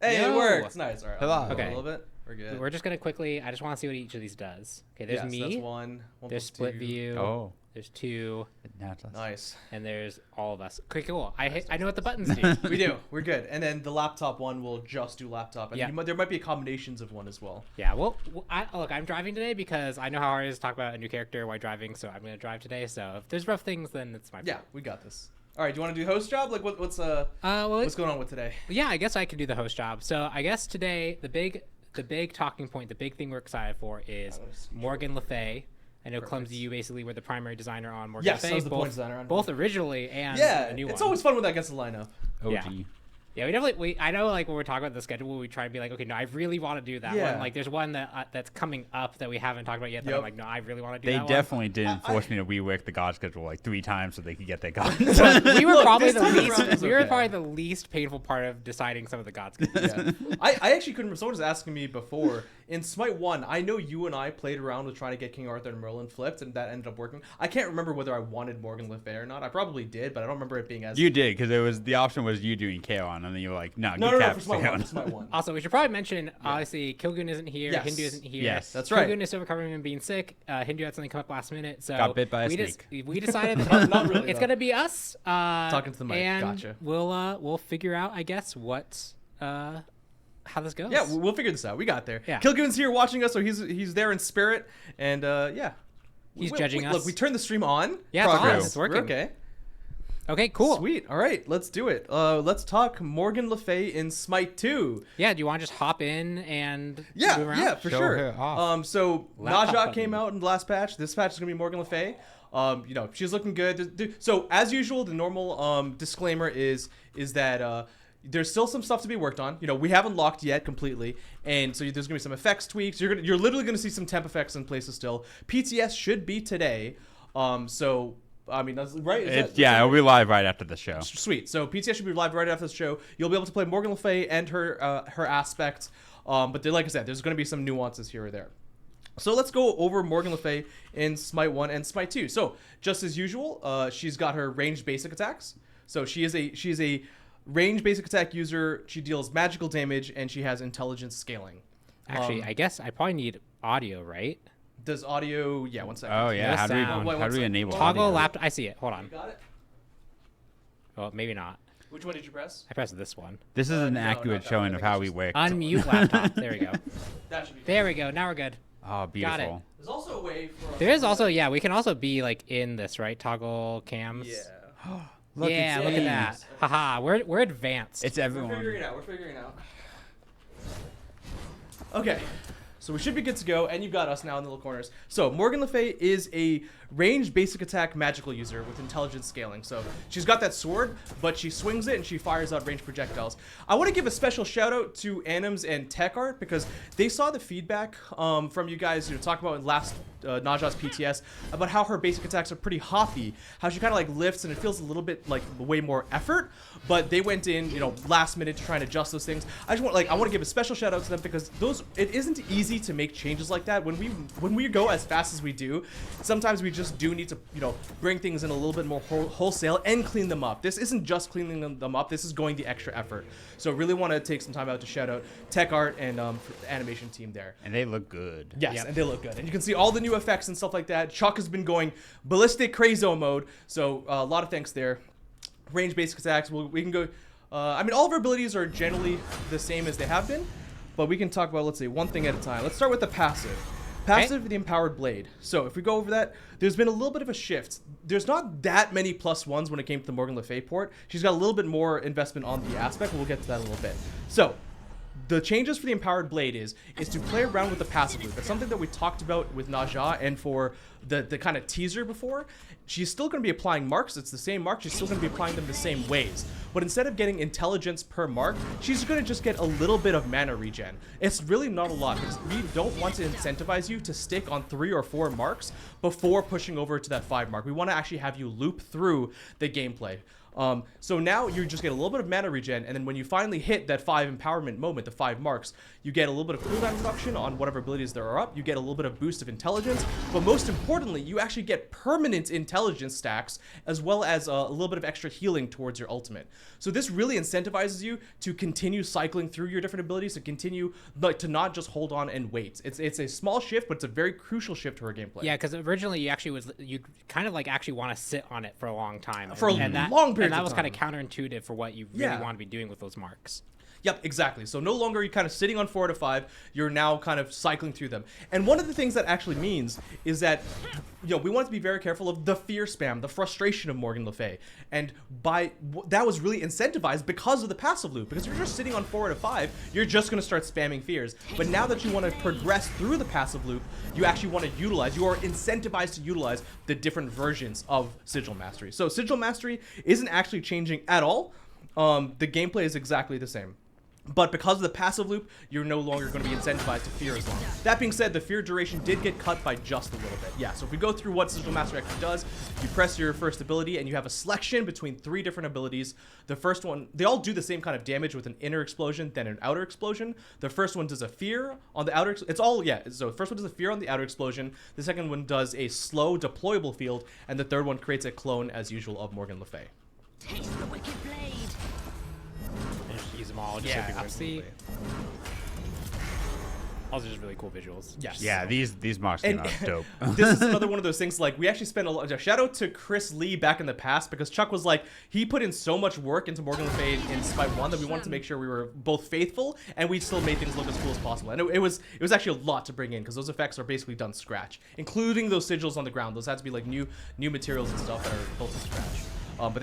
Hey, Yo. it works. Nice. All right. Hello. A Okay. little bit. We're good. We're just gonna quickly. I just want to see what each of these does. Okay, there's Yes, me. That's one. There's plus split two. view. Oh. There's 2, Nice. and there's all of us. Okay, cool. I know what the buttons do. We do. We're good. And then the laptop one will just do laptop. And Yeah. there might be combinations of one as well. Yeah. Well, look, I'm driving today because I know how hard it is to talk about a new character while driving, so I'm gonna drive today. So if there's rough things, then it's my fault. Yeah, we got this. All right. Do you want to do host job? Like, what's going on with today? Yeah, I guess I could do the host job. So I guess today the big talking point, the big thing we're excited for is Morgan Le Fay. I know Clumzy, you basically were the primary designer on Morgan Le Yes, Fay. I was the point designer on both originally and Yeah, a new one. it's always fun when that gets the lineup. OG. Yeah. Yeah, we definitely. I know, like when we're talking about the schedule, we try to be like, okay, no, I really want to do that Yeah. one. Like, there's one that's coming up that we haven't talked about yet. That Yep. I'm like, no, I really want to do They that definitely didn't force me to rework the god schedule like 3 times so they could get their gods. one. We were Look, probably this the time least. around was We were okay. probably the least painful part of deciding some of the gods. Yeah. I actually couldn't. Someone was asking me before in Smite 1. I know you and I played around with trying to get King Arthur and Merlin flipped, and that ended up working. I can't remember whether I wanted Morgan Le Fay or not. I probably did, but I don't remember it being as. You did, because it was the option was you doing Charon, and then you were like, no, No, get for Cap Smite 1. Charon. For Smite 1. Also, we should probably mention, obviously, Kilgun isn't here. Yes. Hindu isn't here. Yes. That's right. Kilgun is still recovering from being sick. Hindu had something come up last minute, so Got bit by a we snake. We decided that Not really, it's though. gonna be us. Talking to the mic. And Gotcha. we'll figure out, I guess, what how this goes. Yeah, we'll figure this out. We got there. Yeah. Kilgun's here watching us, so he's there in spirit, and yeah. He's judging us. Look, we turned the stream on. Yeah, it's on. Progress. It's working. We're okay. Okay, cool. Sweet. All right, let's do it. Let's talk Morgan Le Fay in Smite 2. Yeah, do you want to just hop in and move Yeah, around? yeah, for Show sure. her off. So Laptop Naja button. came out in the last patch. This patch is gonna be Morgan Le Fay. She's looking good. So as usual, the normal disclaimer is that there's still some stuff to be worked on. We haven't locked yet completely, and so there's gonna be some effects tweaks. You're literally gonna see some temp effects in places still. PTS should be today. So I mean, that's right. It'll be live right after the show. Sweet. So PTS should be live right after the show. You'll be able to play Morgan Le Fay and her aspects. But like I said, there's going to be some nuances here or there. So let's go over Morgan Le Fay in Smite 1 and Smite 2. So just as usual, she's got her ranged basic attacks. So she's a ranged basic attack user. She deals magical damage and she has intelligence scaling. Actually, I guess I probably need audio, right? Does audio? Yeah, 1 second. Oh, yeah. No How do we, sound. Wait, how one do we second. enable Toggle audio? laptop. I see it. Hold You on. got it. Oh, maybe not. Which one did you press? I pressed this one. This is an No, accurate not that showing one. of I how think we it's work. Unmute laptop. There we go. That should be. There we go. Now we're good. Oh, beautiful. There's also a way for. There is also, yeah, we can also be like in this, right? Toggle cams. Yeah. Look, Yeah, it's look at Ames. that. Haha, we're advanced. It's We're everyone. figuring it out. Okay. So we should be good to go, and you've got us now in the little corners. So Morgan Le Fay is a ranged basic attack magical user with intelligence scaling. So she's got that sword, but she swings it and she fires out ranged projectiles. I want to give a special shout out to Anims and Tech Art because they saw the feedback from you guys, talk about in last Naja's PTS about how her basic attacks are pretty hoppy, how she kind of like lifts and it feels a little bit like way more effort. But they went in, last minute to try and adjust those things. I want to give a special shout out to them because it isn't easy to make changes like that. When we go as fast as we do, sometimes we just do need to, bring things in a little bit more wholesale and clean them up. This isn't just cleaning them up. This is going the extra effort. So really want to take some time out to shout out Tech Art and the animation team there. And they look good. Yes, Yep. and they look good. And you can see all the new effects and stuff like that. Chuck has been going ballistic crazo mode, so a lot of thanks there. Range basic attacks, we can go... all of our abilities are generally the same as they have been, but we can talk about, let's say, one thing at a time. Let's start with the passive. Passive, the Empowered Blade. So if we go over that, there's been a little bit of a shift. There's not that many +1s when it came to the Morgan Le Fay port. She's got a little bit more investment on the aspect, but we'll get to that in a little bit. So the changes for the Empowered Blade is to play around with the passive loop. That's something that we talked about with Naja and for the kind of teaser before. She's still going to be applying marks. It's the same mark. She's still going to be applying them the same ways. But instead of getting intelligence per mark, she's going to just get a little bit of mana regen. It's really not a lot because we don't want to incentivize you to stick on 3 or 4 marks before pushing over to that 5 mark. We want to actually have you loop through the gameplay. So now you just get a little bit of mana regen, and then when you finally hit that 5 empowerment moment, the 5 marks, you get a little bit of cooldown reduction on whatever abilities there are up. You get a little bit of boost of intelligence, but most importantly, you actually get permanent intelligence stacks, as well as a little bit of extra healing towards your ultimate. So this really incentivizes you to continue cycling through your different abilities, to continue, like, to not just hold on and wait. It's a small shift, but it's a very crucial shift to our gameplay. Yeah, because originally you kind of like actually want to sit on it for a long time. For a long period and that of was time. kind of counterintuitive for what you really want to be doing with those marks. Yep, exactly. So no longer are you kind of sitting on 4 to 5, you're now kind of cycling through them. And one of the things that actually means is that, we want to be very careful of the fear spam, the frustration of Morgan Le Fay. And that was really incentivized because of the passive loop. Because if you're just sitting on 4 to 5, you're just going to start spamming fears. But now that you want to progress through the passive loop, you actually want to you are incentivized to utilize the different versions of Sigil Mastery. So Sigil Mastery isn't actually changing at all. The gameplay is exactly the same. But because of the passive loop, you're no longer going to be incentivized to fear as long. That being said, the fear duration did get cut by just a little bit. Yeah, so if we go through what Sigil Master actually does, you press your first ability and you have a selection between 3 different abilities. The first one, they all do the same kind of damage with an inner explosion, then an outer explosion. The first one does a fear on the outer, so the first one does a fear on the outer explosion. The second one does a slow deployable field, and the third one creates a clone, as usual, of Morgan Le Fay. Taste the wicked blade. And just use them all. Just so people can see. Also, just really cool visuals. Yes. Yeah, these marks came out dope. This is another one of those things, like, we actually spent a lot. Shout out to Chris Lee back in the past, because Chuck was like, he put in so much work into Morgan Le Fay in SMITE 1 that we wanted to make sure we were both faithful and we still made things look as cool as possible. And it was actually a lot to bring in, because those effects are basically done scratch, including those sigils on the ground. Those had to be like new materials and stuff that are built from scratch. But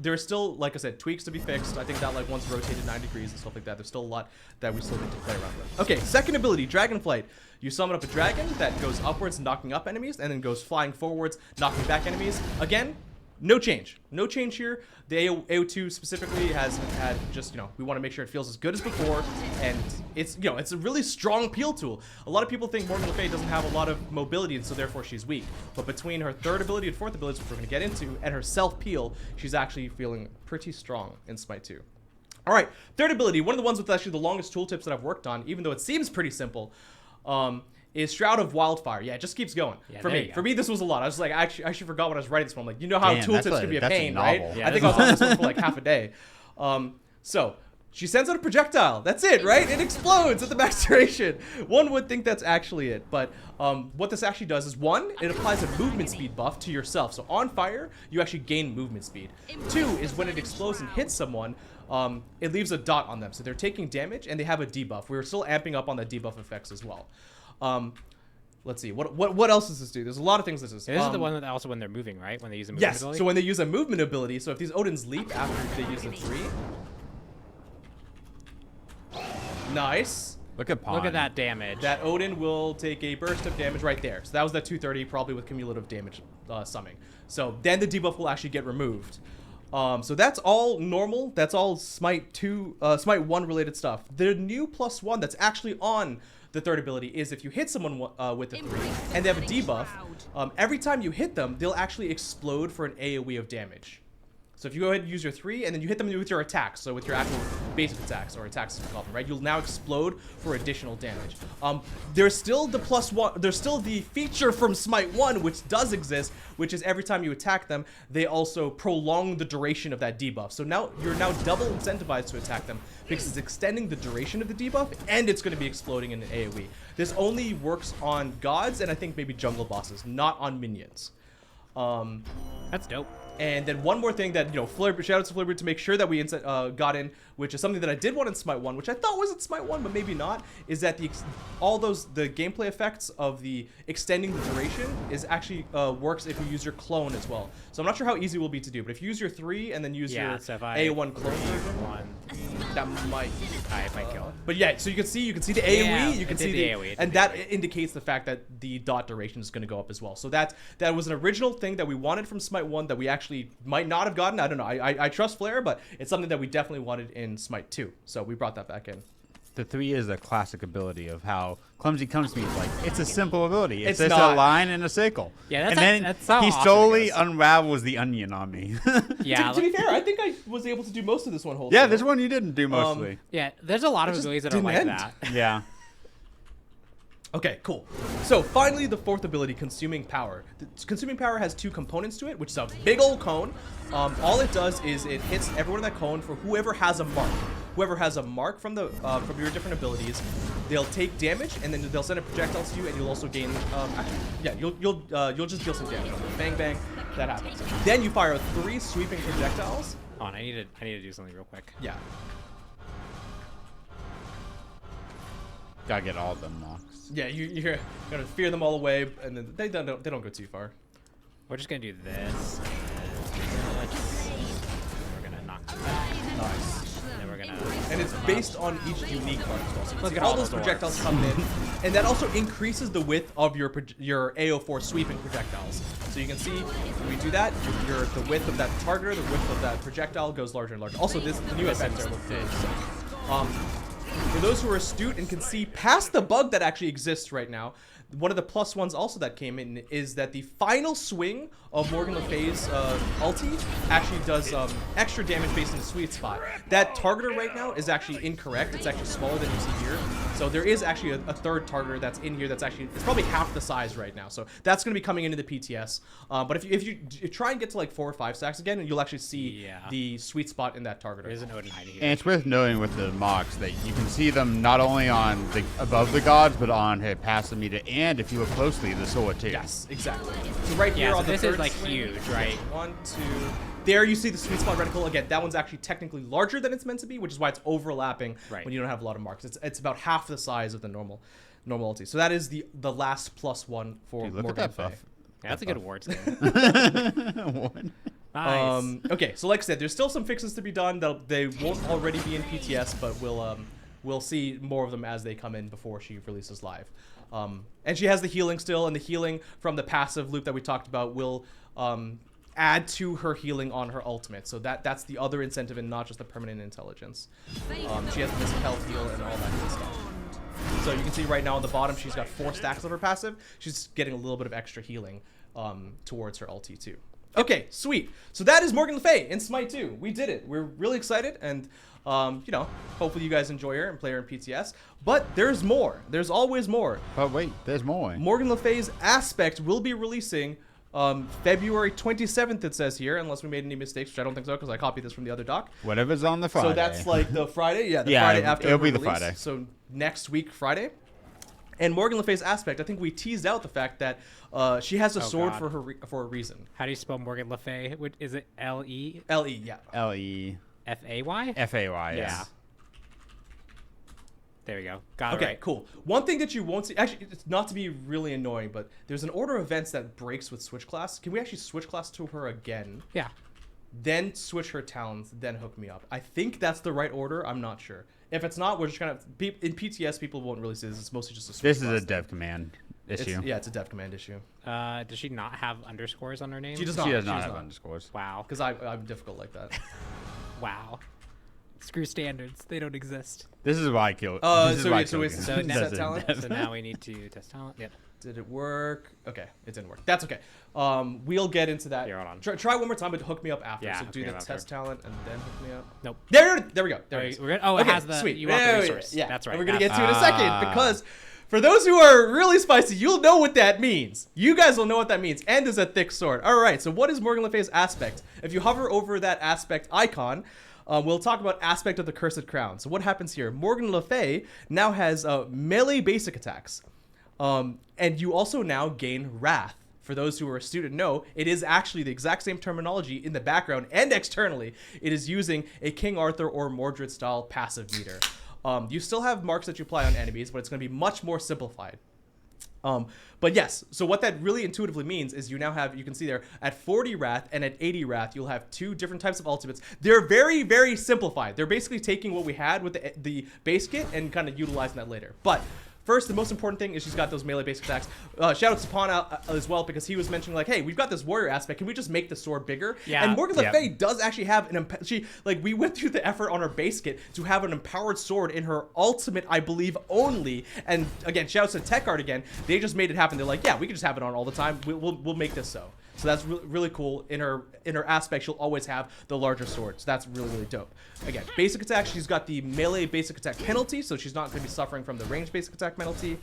there's still, like I said, tweaks to be fixed. I think that, like, once rotated 9 degrees and stuff like that, there's still a lot that we still need to play around with. Okay, second ability, Dragonflight. You summon up a dragon that goes upwards, knocking up enemies, and then goes flying forwards, knocking back enemies. Again, no change. No change here. The AO2 specifically has had just, we want to make sure it feels as good as before, and it's, it's a really strong peel tool. A lot of people think Morgan Le Fay doesn't have a lot of mobility, and so therefore she's weak. But between her third ability and fourth ability, which we're going to get into, and her self-peel, she's actually feeling pretty strong in SMITE 2. All right, third ability, one of the ones with actually the longest tooltips that I've worked on, even though it seems pretty simple, is Shroud of Wildfire. Yeah, it just keeps going. Yeah, For me, this was a lot. I was like, I actually forgot when I was writing this one. I'm like, how Damn, tooltips can be a pain, right? Yeah, I think I was on this one for like half a day. So she sends out a projectile. That's it, right? It explodes at the max duration. One would think that's actually it, but what this actually does is, 1, it applies a movement speed buff to yourself. So on fire, you actually gain movement speed. 2 is when it explodes and hits someone, it leaves a dot on them. So they're taking damage and they have a debuff. We're still amping up on the debuff effects as well. Let's see. What else does this do? There's a lot of things this is. This is the one that also when they're moving, right? When they use a movement ability? So when they use a movement ability, so if these Odins leap after they use a 3. Nice. Look at Pawn. Look at that damage. That Odin will take a burst of damage right there. So that was that 230, probably with cumulative damage summing. So then the debuff will actually get removed. So that's all normal. That's all SMITE 1 related stuff. The new +1 that's actually on the third ability is if you hit someone with a 3 and they have a debuff, every time you hit them, they'll actually explode for an AoE of damage. So if you go ahead and use your 3 and then you hit them with your attacks, so with your actual basic attacks, or attacks as we call them, right? You'll now explode for additional damage. There's still the +1, there's still the feature from SMITE 1, which does exist, which is every time you attack them, they also prolong the duration of that debuff. So now you're double incentivized to attack them, because it's extending the duration of the debuff, and it's going to be exploding in an AoE. This only works on gods, and I think maybe jungle bosses, not on minions. That's dope. And then one more thing that, shout out to Flurby to make sure that we got in, which is something that I did want in SMITE 1, which I thought was in SMITE 1, but maybe not, is that the gameplay effects of the extending the duration is actually works if you use your clone as well. So I'm not sure how easy it will be to do, but if you use your 3 and then use your so A1 clone version, that might kill it. But yeah, so you can see the AoE, Yeah, you can see the AoE, and that indicates the fact that the dot duration is going to go up as well. So that was an original thing that we wanted from SMITE 1 that we actually might not have gotten. I don't know. I trust Flair, but it's something that we definitely wanted in SMITE 2. So we brought that back in. the 3 is a classic ability of how Clumzy comes to me. It's like, it's a simple ability. It's It's just not. a line and a circle. Yeah, and that's then that's how he often it slowly goes. unravels the onion on me. Yeah, To be fair, I think I was able to do most of this one whole. Yeah, this one you didn't do mostly. yeah. There's a lot of just abilities that are didn't like end. that. Yeah. Okay, cool. So finally, the 4th ability, Consuming Power. Consuming Power has 2 components to it, which is a big old cone. All it does is it hits everyone in that cone for whoever has a mark. Whoever has a mark from the from your different abilities, they'll take damage, and then they'll send a projectile to you, and you'll also gain. Actually, yeah, you'll just deal some damage. Bang bang, that happens. Then you fire 3 sweeping projectiles. Hold on, I need to do something real quick. Yeah. Gotta get all of them knocks. Yeah, you're gonna fear them all away, and then they don't go too far. We're just gonna do this. We're gonna knock that. Nice. And then we're gonna. And it's based on each unique card as well. So you Look see at all all those those projectiles coming in, and that also increases the width of your AO4 sweeping projectiles. So you can see when we do that, the width of that target, the width of that projectile goes larger and larger. Also, the new effects are looking good. So, for those who are astute and can see past the bug that actually exists right now, one of the plus ones also that came in is that the final swing of Morgan Le Fay's ulti actually does extra damage based on the sweet spot. That targeter right now is actually incorrect. It's actually smaller than you see here. So there is actually a third targeter that's in here that's actually, it's probably half the size right now. So that's going to be coming into the PTS. But if you try and get to like 4 or 5 stacks again, you'll actually see the sweet spot in that targeter. There is an Odin hiding here. And it's worth noting with the mocks that you can see them not only on the above the gods, but on her passive meter, and if you look closely, the sword too. Yes, exactly. So right here Yeah, so on the this third is like swing, huge, right? 1, 2. There you see the sweet spot reticle again. That one's actually technically larger than it's meant to be, which is why it's overlapping when you don't have a lot of marks. It's about half the size of the normal ulti. So that is the last +1 for Dude, look Morgan at that Le buff. Fay. Yeah, that's a good award skin. One. Nice. Okay, so like I said, there's still some fixes to be done. They won't already be in PTS, but we'll see more of them as they come in before she releases live. And she has the healing still, and the healing from the passive loop that we talked about will add to her healing on her ultimate. So that's the other incentive and not just the permanent intelligence. She has the missing health heal and all that good stuff. So you can see right now on the bottom, she's got 4 stacks of her passive. She's getting a little bit of extra healing towards her ulti too. Okay, sweet. So that is Morgan Le Fay in Smite 2. We did it. We're really excited, and hopefully you guys enjoy her and play her in PTS. But there's more. There's always more. But wait, there's more. Morgan Le Fay's Aspect will be releasing February 27th, it says here, unless we made any mistakes, which I don't think so, because I copied this from the other doc. Whatever's on the Friday. So that's like the Friday? Yeah, Yeah, Friday after it'll her be the release. Friday. So next week, Friday. And Morgan Le Fay's Aspect, I think we teased out the fact that she has a sword God. for a reason. How do you spell Morgan Le Fay? Is it L-E? L-E, yeah. L-E. F-A-Y? F-A-Y, Yeah. yes. There we go. Got it Okay, right. cool. One thing that you won't see, actually, it's not to be really annoying, but there's an order of events that breaks with switch class. Can we actually switch class to her again? Yeah. Then switch her talents, then hook me up. I think that's the right order. I'm not sure. If it's not, we're just gonna in PTS people won't really see this. It's mostly just a switch. This is class a thing. dev command issue. Yeah, it's a dev command issue. Does she not have underscores on her name? She does not. She does not have underscores. Wow. Because I'm difficult like that. Wow. Screw standards. They don't exist. This is why I killed. So it's So now, set talent. so now we need to test talent. Yep. Did it work? Okay, it didn't work. That's okay. We'll get into that. Here, hold on. Try one more time, but hook me up after. Yeah, So hook do me the up test talent and then hook me up. Nope. There we go. There it is. We're good? Oh, it Okay, has the. sweet. You want the Yeah, resource. yeah. That's right. And we're gonna get that's- to it in a second because for those who are really spicy, you'll know what that means. You guys will know what that means. And is a thick sword. All right. So what is Morgan Le Fay's Aspect? If you hover over that Aspect icon. We'll talk about Aspect of the Cursed Crown. So what happens here? Morgan Le Fay now has melee basic attacks. And you also now gain Wrath. For those who are astute and know, it is actually the exact same terminology in the background and externally. It is using a King Arthur or Mordred style passive meter. You still have marks that you apply on enemies, but it's going to be much more simplified. But yes, so what that really intuitively means is you now have, you can see there, at 40 Wrath and at 80 Wrath, you'll have 2 different types of ultimates. They're very, very simplified. They're basically taking what we had with the base kit and kind of utilizing that later. But First, the most important thing is she's got those melee basic attacks. Shout out to Pawn as well, because he was mentioning like, hey, we've got this warrior aspect. Can we just make the sword bigger? Yeah. And Morgan Le Yeah. Fay does actually have we went through the effort on her base kit to have an empowered sword in her ultimate, I believe, only. And again, shout out to Tech Art again. They just made it happen. They're like, yeah, we can just have it on all the time. We'll make this so. So that's really cool. In her aspect, she'll always have the larger sword. So that's really dope. Again, basic attack, she's got the melee basic attack penalty, so she's not going to be suffering from the range basic attack penalty.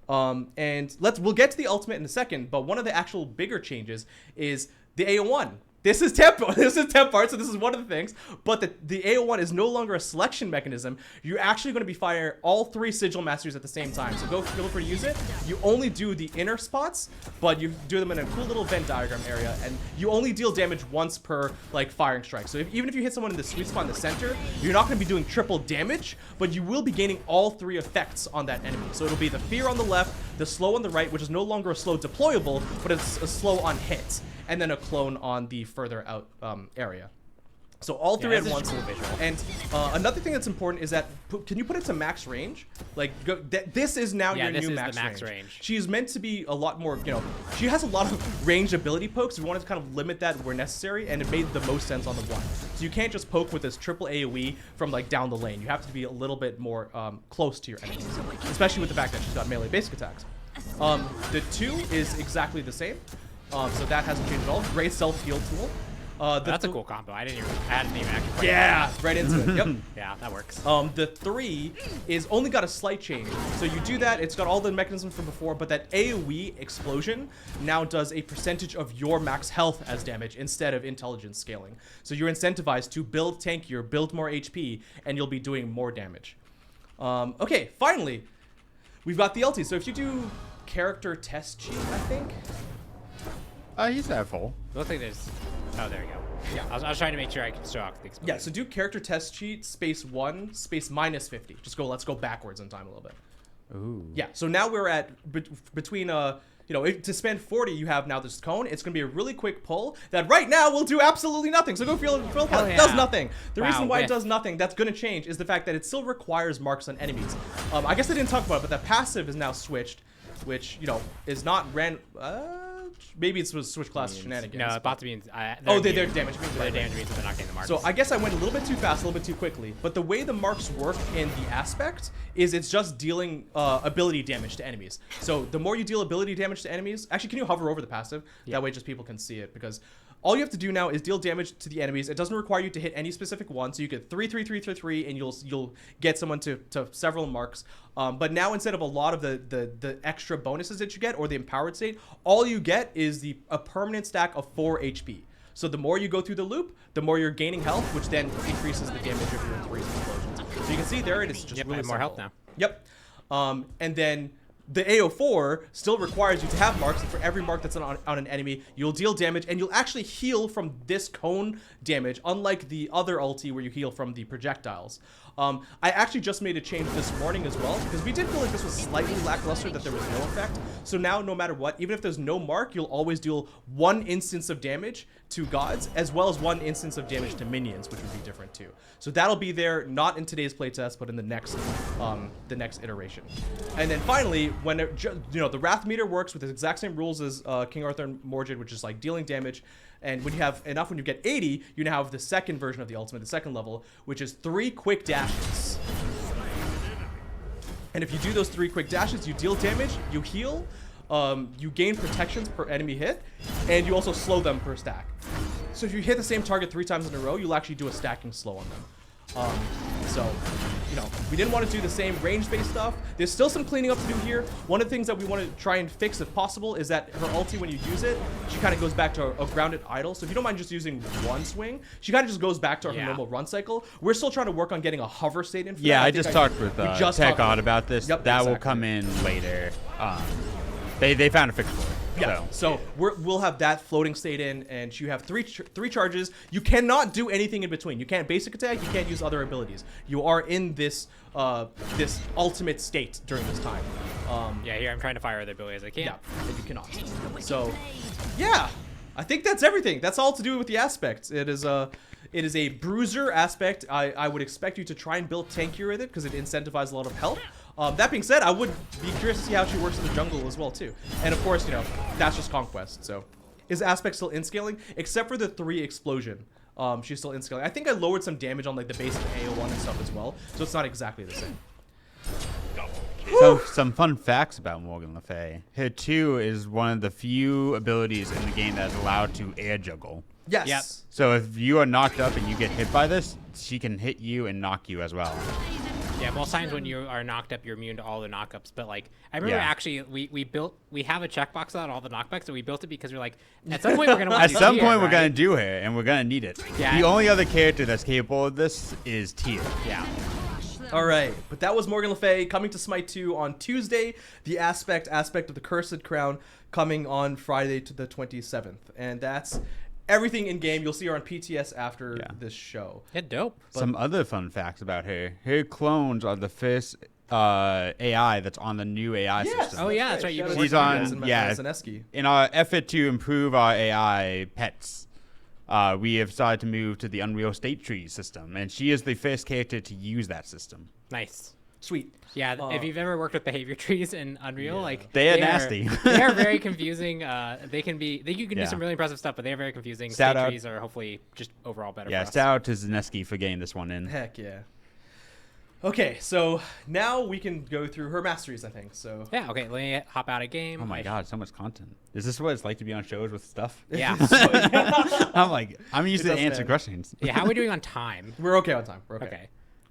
And we'll get to the ultimate in a second, but one of the actual bigger changes is the AO1. This is temp art, so this is one of the things. But the AO1 is no longer a selection mechanism. You're actually going to be firing all 3 Sigil Masters at the same time. So feel free to use it. You only do the inner spots, but you do them in a cool little Venn diagram area, and you only deal damage once per like firing strike. So even if you hit someone in the sweet spot in the center, you're not going to be doing triple damage, but you will be gaining all 3 effects on that enemy. So it'll be the fear on the left, the slow on the right, which is no longer a slow deployable, but it's a slow on hit, and then a clone on the further out area. So all 3 at once. Cool visual. And another thing that's important is that can you put it to max range? Like this is now your new max range. She's meant to be a lot more, she has a lot of range ability pokes. We wanted to kind of limit that where necessary, and it made the most sense on the one. So you can't just poke with this triple AoE from like down the lane. You have to be a little bit more close to your enemies, especially with the fact that she's got melee basic attacks. The 2 is exactly the same. So that hasn't changed at all. Great self-heal tool. That's a cool combo. I hadn't even actually. Yeah, right into it. Yep. Yeah, that works. The 3 is only got a slight change. So you do that, it's got all the mechanisms from before, but that AoE explosion now does a percentage of your max health as damage instead of intelligence scaling. So you're incentivized to build tankier, build more HP, and you'll be doing more damage. Okay, finally, we've got the ulti. So if you do character test sheet, I think. He's that full. It looks like there's. Oh, there you go. Yeah. I was trying to make sure I could show off the exposure. Yeah, so do character test sheet, space 1, space minus 50. Let's go backwards in time a little bit. Ooh. Yeah, so now we're at between, to spend 40, you have now this cone. It's going to be a really quick pull that right now will do absolutely nothing. So go feel it. It does nothing. The reason why it does nothing, that's going to change, is the fact that it still requires marks on enemies. I guess I didn't talk about it, but that passive is now switched, which, is not maybe it's with switch class shenanigans. No, bot means. They're damage means. They're damage means they're not getting the marks. So I guess I went a little bit too fast, a little bit too quickly. But the way the marks work in the aspect is it's just dealing ability damage to enemies. So the more you deal ability damage to enemies, actually, can you hover over the passive? Yeah. That way, just people can see it, because all you have to do now is deal damage to the enemies. It doesn't require you to hit any specific one. So you get 3, 3, 3, 3, 3, and you'll get someone to several marks. But now, instead of a lot of the extra bonuses that you get or the empowered state, all you get is a permanent stack of 4 HP. So the more you go through the loop, the more you're gaining health, which then increases the damage of your 3 explosions. So you can see there it is just really more health now. Yep. And then the AO4 still requires you to have marks, and for every mark that's on an enemy, you'll deal damage, and you'll actually heal from this cone damage, unlike the other ulti where you heal from the projectiles. I actually just made a change this morning as well, because we did feel like this was slightly lackluster, that there was no effect. So now, no matter what, even if there's no mark, you'll always deal 1 instance of damage to gods, as well as 1 instance of damage to minions, which would be different too. So that'll be there, not in today's playtest, but in the next iteration. And then finally, when the Wrath meter works with the exact same rules as King Arthur and Mordred, which is like dealing damage. And when you have enough, when you get 80, you now have the second version of the ultimate, the second level, which is 3 quick dashes. And if you do those 3 quick dashes, you deal damage, you heal, you gain protections per enemy hit, and you also slow them per stack. So if you hit the same target 3 times in a row, you'll actually do a stacking slow on them. So, we didn't want to do the same range-based stuff. There's still some cleaning up to do here. One of the things that we want to try and fix, if possible, is that her ulti, when you use it, she kind of goes back to a grounded idle. So if you don't mind just using 1 swing, she kind of just goes back to her normal run cycle. We're still trying to work on getting a hover state in for Yeah, that. I just talked with Tech on about this. Yep, that exactly. will come in later. They found a fix for it. Yeah, so we'll have that floating state in, and you have three charges. You cannot do anything in between. You can't basic attack. You can't use other abilities. You are in this this ultimate state during this time. Yeah, here I'm trying to fire other abilities I can. Yeah, and you cannot. So, yeah, I think that's everything. That's all to do with the aspects. It is a bruiser aspect. I would expect you to try and build tankier with it, because it incentivizes a lot of health. That being said, I would be curious to see how she works in the jungle as well too. And of course, that's just conquest. So, is aspect still in scaling? Except for the 3 explosion, she's still in scaling. I think I lowered some damage on like the basic AO1 and stuff as well, so it's not exactly the same. So some fun facts about Morgan Le Fay. Her 2 is one of the few abilities in the game that is allowed to air juggle. Yes. Yep. So if you are knocked up and you get hit by this, she can hit you and knock you as well. Yeah, most times when you are knocked up, you're immune to all the knockups. But like, I remember Yeah. actually we have a checkbox on all the knockbacks, so we built it because we're like, at some point we're gonna want At to do some Tyr, point, we're right? gonna do her, and we're gonna need it. Yeah. The only other character that's capable of this is Tyr. Yeah. All right, but that was Morgan Le Fay coming to Smite 2 on Tuesday. The aspect of the Cursed Crown coming on Friday to the 27th, and that's everything in game. You'll see her on PTS after this show. Yeah, dope. Some other fun facts about her. Her clones are the first AI that's on the new AI system. Oh, yeah, that's right. Shout out She's to on- Mads and yeah. Zaneski. In our effort to improve our AI pets, we have started to move to the Unreal State Tree system, and she is the first character to use that system. Nice. Sweet. Yeah, if you've ever worked with behavior trees in Unreal, like They are nasty. they are very confusing. They can be. You can do Yeah. some really impressive stuff, but they are very confusing. Shout State out- trees are hopefully just overall better. Yeah, for us. shout out to Zaneski for getting this one in. Heck yeah. Okay, so now we can go through her masteries, I think. So Yeah. Okay. Let me hop out of game. Oh my god, so much content. Is this what it's like to be on shows with stuff? Yeah. I'm used It to does, answer man. questions. Yeah. How are we doing on time? we're okay on time. We're okay. Okay.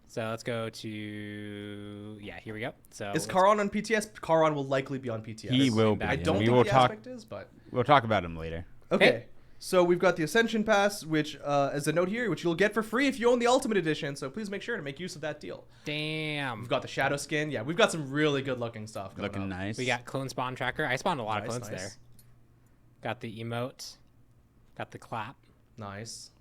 So let's go to here we go. So Is let's- Karon on PTS? Karon will likely be on PTS. He will be. I I and don't we think will the talk. aspect is, but We'll talk about him later. okay. Hey. So we've got the Ascension Pass, which is a note here, which you'll get for free if you own the Ultimate Edition. So please make sure to make use of that deal. Damn. We've got the Shadow Skin. Yeah, we've got some really good looking stuff. Going Looking up. nice. We got clone spawn tracker. I spawned a lot of Nice, clones nice. there. Got the emote. Got the clap. Nice.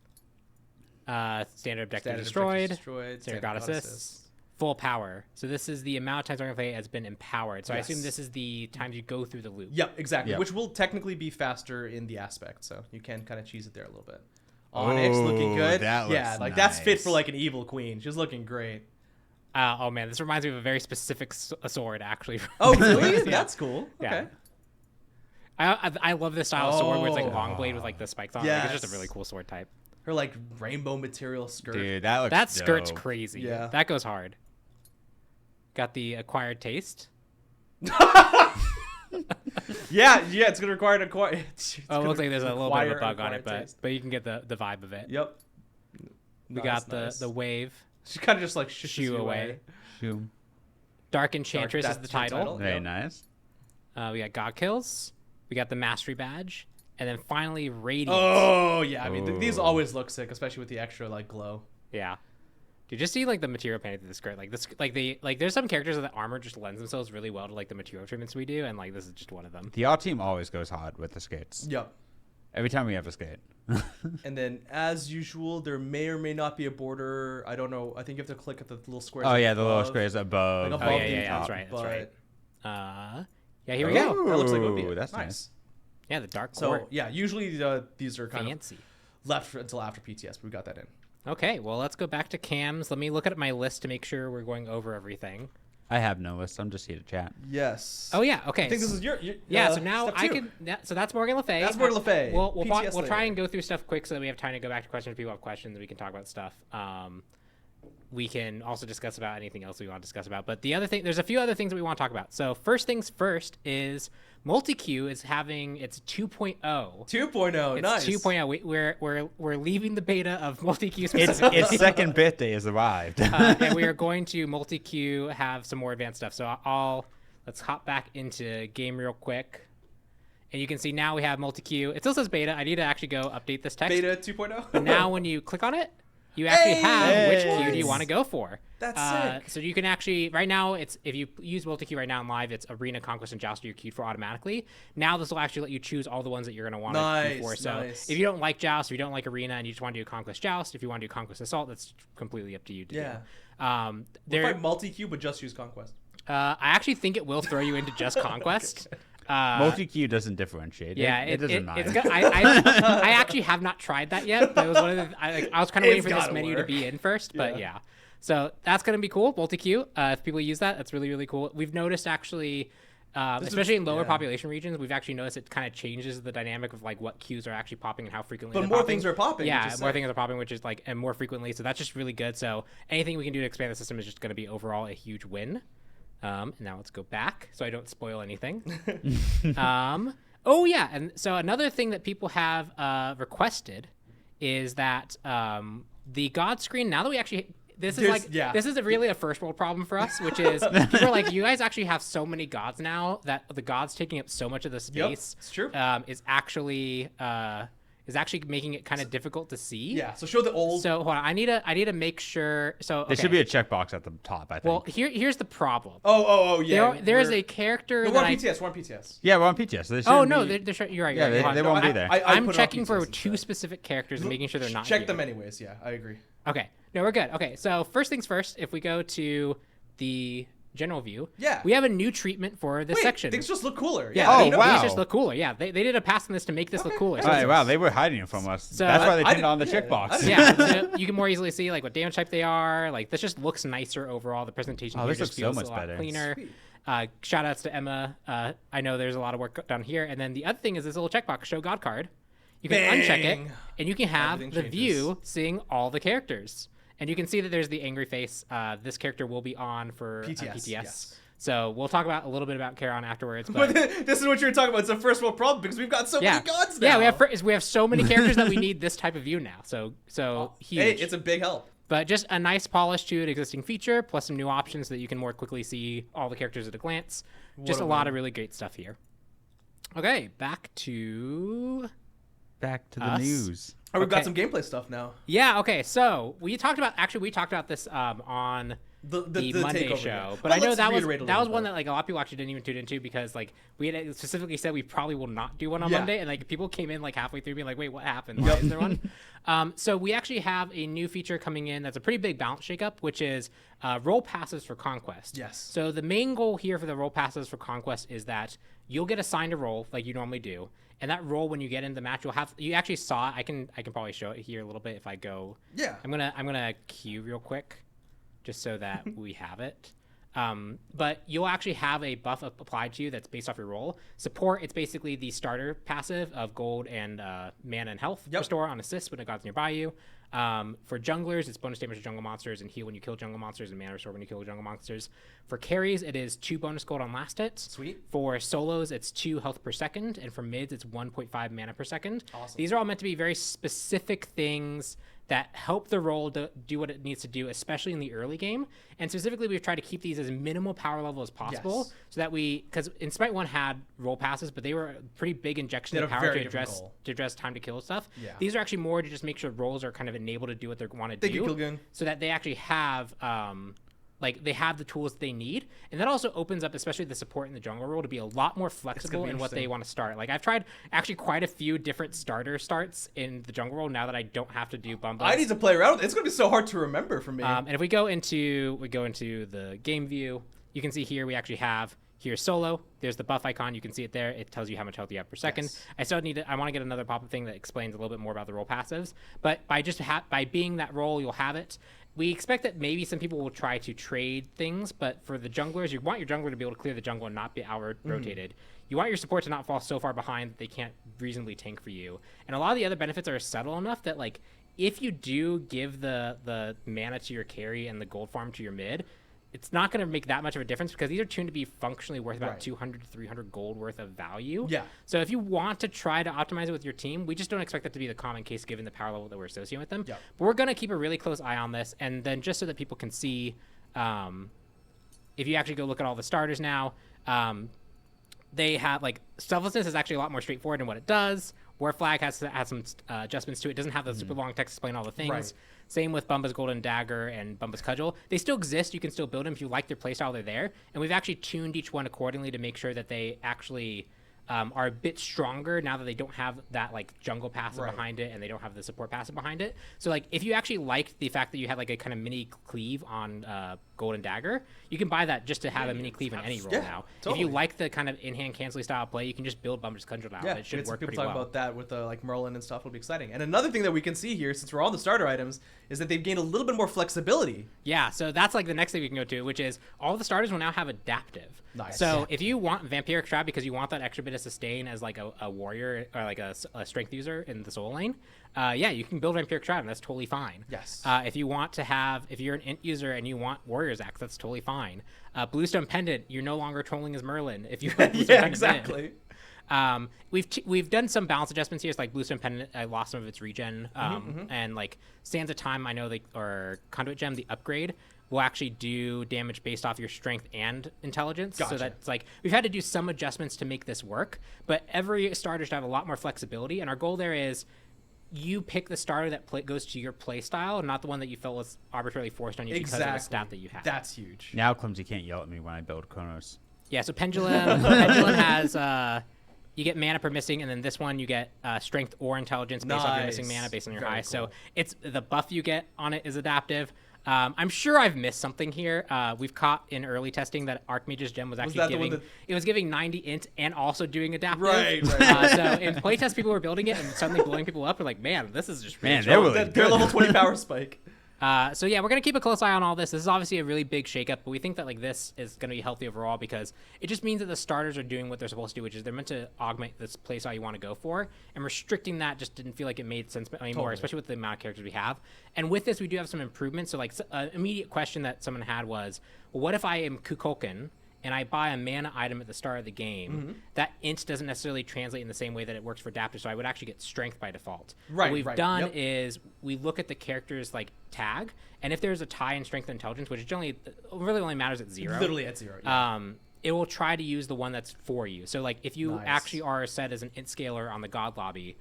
Standard objective Standard destroyed. objectives destroyed. Standard Standard god god assists. Full power. So this is the amount of times Morgan Le Fay has been empowered. So I Yes. assume this is the times you go through the loop. Yep, exactly. Yep. Which will technically be faster in the aspect, so you can kind of cheese it there a little bit. Onyx looking Oh, good. that Yeah, looks like that's fit nice. for like an evil queen. She's looking great. Oh man, this reminds me of a very specific sword actually. Oh, really? Yeah. That's cool. Yeah. Okay. I love this style of sword where it's like Oh. long blade with like the spikes on it. Like, it's just a Yes. really cool sword type. Her like rainbow material skirt. Dude, that looks That skirt's dope. crazy. Yeah. That goes hard. Got the acquired taste. Yeah, it's gonna require an acquire. Oh, it looks like there's a little bit of a bug on it, but you can get the vibe of it. Yep. We Nice, got the wave. She kind of just like shushes Shoo you away. Shoo. Dark Enchantress is that's the her title. title. Very Yep. nice. We got God Kills. We got the Mastery Badge. And then finally Radiant. Oh yeah, I mean these Oh. always look sick, especially with the extra like glow. Yeah. Dude, just see like the material painted through the skirt. Like this, like there's some characters that armor just lends themselves really well to like the material treatments we do, and like this is just one of them. The R team always goes hard with the skates. Yep. Every time we have a skate. And then as usual, there may or may not be a border. I don't know. I think you have to click at the little squares. Oh yeah, the little above. squares above. Like Oh above yeah, the yeah, top, that's right, that's right. but Yeah, here we go. Ooh, That looks like it would be it. that's nice. nice. Yeah, the Dark So Court. yeah, usually these are kind Fancy. of left until after PTS. But we got that in. Okay, well let's go back to cams. Let me look at my list to make sure we're going over everything. I have no list. I'm just here to chat. Yes. Oh yeah, okay. I think this is your Yeah, so now step I two. can. Yeah, so that's Morgan Le Fay. That's Morgan Le Fay. We'll PTS try later. and go through stuff quick so that we have time to go back to questions. If people have questions, we can talk about stuff. We can also discuss about anything else we want to discuss about. But the other thing, there's a few other things that we want to talk about. So first things first is MultiQ is having its 2.0. 2.0. It's Nice. 2.0. We're leaving the beta of MultiQ specifically. Its second birthday has arrived. And we are going to MultiQ have some more advanced stuff. So let's hop back into game real quick. And you can see now we have MultiQ. It still says beta. I need to actually go update this text. Beta 2.0. But now when you click on it, you actually have which Hey! queue do you want to go for. That's sick. So you can actually, right now, if you use MultiQ right now in live, it's Arena, Conquest, and Joust you're queued for automatically. Now this will actually let you choose all the ones that you're going to want to queue for. So nice. if you don't like Joust, if you don't like Arena, and you just want to do Conquest Joust, if you want to do Conquest Assault, that's completely up to you to Yeah. do. If I multi-queue but just use Conquest. I actually think it will throw you into just Conquest. Multi-queue doesn't differentiate. Yeah, it doesn't matter. It's good. I actually have not tried that yet. But it was one of the, I was kind of waiting It's for this gotta menu to work. be in first, but Yeah. yeah. So that's going to be cool. Multi-queue. If people use that, that's really, really cool. We've noticed actually, especially in lower population regions, we've actually noticed it kind of changes the dynamic of like what queues are actually popping and how frequently. But more things are popping. Yeah, more things are popping, which is like and more frequently. So that's just really good. So anything we can do to expand the system is just going to be overall a huge win. And now let's go back so I don't spoil anything. Oh yeah, and so another thing that people have requested is that the God screen. Now that we actually. This is really a first world problem for us, which is people are like, you guys actually have so many gods now that the gods taking up so much of the space. It's true. Is actually making it kind of difficult to see. Yeah. So show the old. So hold on, I need to make sure. So okay. There should be a checkbox at the top, I think. Well, here's the problem. Oh yeah. There is a character. No, we're on PTS. We're on PTS. Yeah, we're on PTS. So You're right. Yeah, they won't be there. I'm checking for two specific characters and making sure they're not. Check them anyways. Yeah, I agree. Okay. No, we're good. Okay, so first things first, if we go to the general view, we have a new treatment for this section. Things just look cooler. Yeah, wow. These just look cooler. Yeah, they did a pass on this to make this look cooler. All right, wow, they were hiding it from us. So, that's why they turned on the checkbox. Yeah, so you can more easily see like what damage type they are. Like this just looks nicer overall. The presentation here just feels a lot cleaner. Shout outs to Emma. I know there's a lot of work done here. And then the other thing is this little checkbox, show God card. You can uncheck it, and you can have the view seeing all the characters. And you can see that there's the angry face. This character will be on for PTS. Yes. So we'll talk about a little bit about Charon afterwards. But this is what you were talking about. It's a first world problem because we've got so many gods now. Yeah, we have so many characters that we need this type of view now. So huge. Hey, it's a big help. But just a nice polish to an existing feature, plus some new options so that you can more quickly see all the characters at a glance. Just a lot of really great stuff here. Okay, back to the news. Oh, we've got some gameplay stuff now. Yeah. Okay. So we talked about this on the Monday show, but I know that was one that like a lot of people actually didn't even tune into because like we had specifically said we probably will not do one on Monday, and like people came in like halfway through being like, wait, what happened? Why is there one? So we actually have a new feature coming in that's a pretty big balance shakeup, which is role passes for Conquest. Yes. So the main goal here for the role passes for Conquest is that you'll get assigned a role like you normally do. And that role, when you get into the match, you actually saw it. I can probably show it here a little bit if I go. Yeah. I'm gonna queue real quick, just so that we have it. But you'll actually have a buff applied to you that's based off your role. Support, it's basically the starter passive of gold and mana and health restore on assist when a god's nearby you. For junglers, it's bonus damage to jungle monsters and heal when you kill jungle monsters and mana restore when you kill jungle monsters. For carries, it is 2 bonus gold on last hit. Sweet. For solos, it's 2 health per second. And for mids, it's 1.5 mana per second. Awesome. These are all meant to be very specific things that help the role do what it needs to do, especially in the early game. And specifically, we've tried to keep these as minimal power level as possible, so that because in SMITE 1 had role passes, but they were a pretty big injection of power to address time to kill stuff. Yeah. These are actually more to just make sure roles are kind of enabled to do what they want to do, so that they actually have they have the tools they need. And that also opens up, especially the support in the jungle role, to be a lot more flexible in what they want to start. Like I've tried actually quite a few different starter starts in the jungle role now that I don't have to do Bumba. I need to play around with it. It's going to be so hard to remember for me. And if we go into the game view, you can see here we actually have here's solo. There's the buff icon. You can see it there. It tells you how much health you have per second. Yes. I want to get another pop-up thing that explains a little bit more about the role passives. But by being that role, you'll have it. We expect that maybe some people will try to trade things, but for the junglers, you want your jungler to be able to clear the jungle and not be rotated. You want your support to not fall so far behind that they can't reasonably tank for you. And a lot of the other benefits are subtle enough that like if you do give the mana to your carry and the gold farm to your mid, it's not going to make that much of a difference because these are tuned to be functionally worth about 200 to 300 gold worth of value. Yeah. So if you want to try to optimize it with your team, we just don't expect that to be the common case given the power level that we're associating with them. Yeah. But we're going to keep a really close eye on this. And then just so that people can see, if you actually go look at all the starters now, they have like selflessness is actually a lot more straightforward in what it does. War Flag has some adjustments to it. It doesn't have the super long text explain all the things. Right. Same with Bumba's Golden Dagger and Bumba's Cudgel. They still exist. You can still build them. If you like their playstyle, they're there. And we've actually tuned each one accordingly to make sure that they actually are a bit stronger now that they don't have that like jungle passive Right. behind it, and they don't have the support passive behind it. So like if you actually liked the fact that you had like a kind of mini cleave on Golden Dagger, you can buy that just to have a mini cleave in any role Yeah, now. totally. If you like the kind of in-hand canceling style play, you can just build Bumper's Conjure now. Yeah, It should it's work people pretty talk well. about that with like Merlin and stuff. It'll be exciting. And another thing that we can see here, since we're on the starter items, is that they've gained a little bit more flexibility. Yeah, so that's like the next thing we can go to, which is all the starters will now have adaptive. Nice. So if you want Vampiric Trap because you want that extra bit of sustain as like a warrior or like a strength user in the soul lane, yeah, you can build Vampiric Trap and that's totally fine. Yes. If you want to have, if you're an int user and you want Warrior's Axe, that's totally fine. Bluestone Pendant, you're no longer trolling as Merlin if you have Bluestone Yeah, Pendant exactly. We've done some balance adjustments here. It's like Bluestone Pendant, I lost some of its regen, and like Sands of Time, I know or Conduit Gem, the upgrade will actually do damage based off your strength and intelligence. Gotcha. So that's like we've had to do some adjustments to make this work, but every starter should have a lot more flexibility. And our goal there is you pick the starter that goes to your play style, and not the one that you felt was arbitrarily forced on you because of the stat that you have. That's huge. Now Clumsy can't yell at me when I build Chronos. Yeah, so Pendulum has you get mana per missing, and then this one you get strength or intelligence based off your missing Nice. mana based on your Very high. So cool. it's the buff you get on it is adaptive. I'm sure I've missed something here. We've caught in early testing that Archmage's Gem was actually that the one giving that- it was giving 90 int and also doing adaptive. Right. So in playtest, people were building it and suddenly blowing people up. We're like, man, this is just really Man, strong. they're really Their good. level 20 power spike. So yeah, we're gonna keep a close eye on all this. This is obviously a really big shakeup, but we think that like this is gonna be healthy overall because it just means that the starters are doing what they're supposed to do, which is they're meant to augment this playstyle you want to go for, and restricting that just didn't feel like it made sense anymore, Totally. especially with the amount of characters we have. And with this, we do have some improvements. So like an immediate question that someone had was, well, what if I am Kukulkan and I buy a mana item at the start of the game, that int doesn't necessarily translate in the same way that it works for adaptive, so I would actually get strength by default. Right, What we've right, done yep. is we look at the character's like tag, and if there's a tie in strength and intelligence, which generally really only matters at 0. Literally at 0. Yeah. It will try to use the one that's for you. So like if you Nice. actually are set as an int scaler on the God lobby,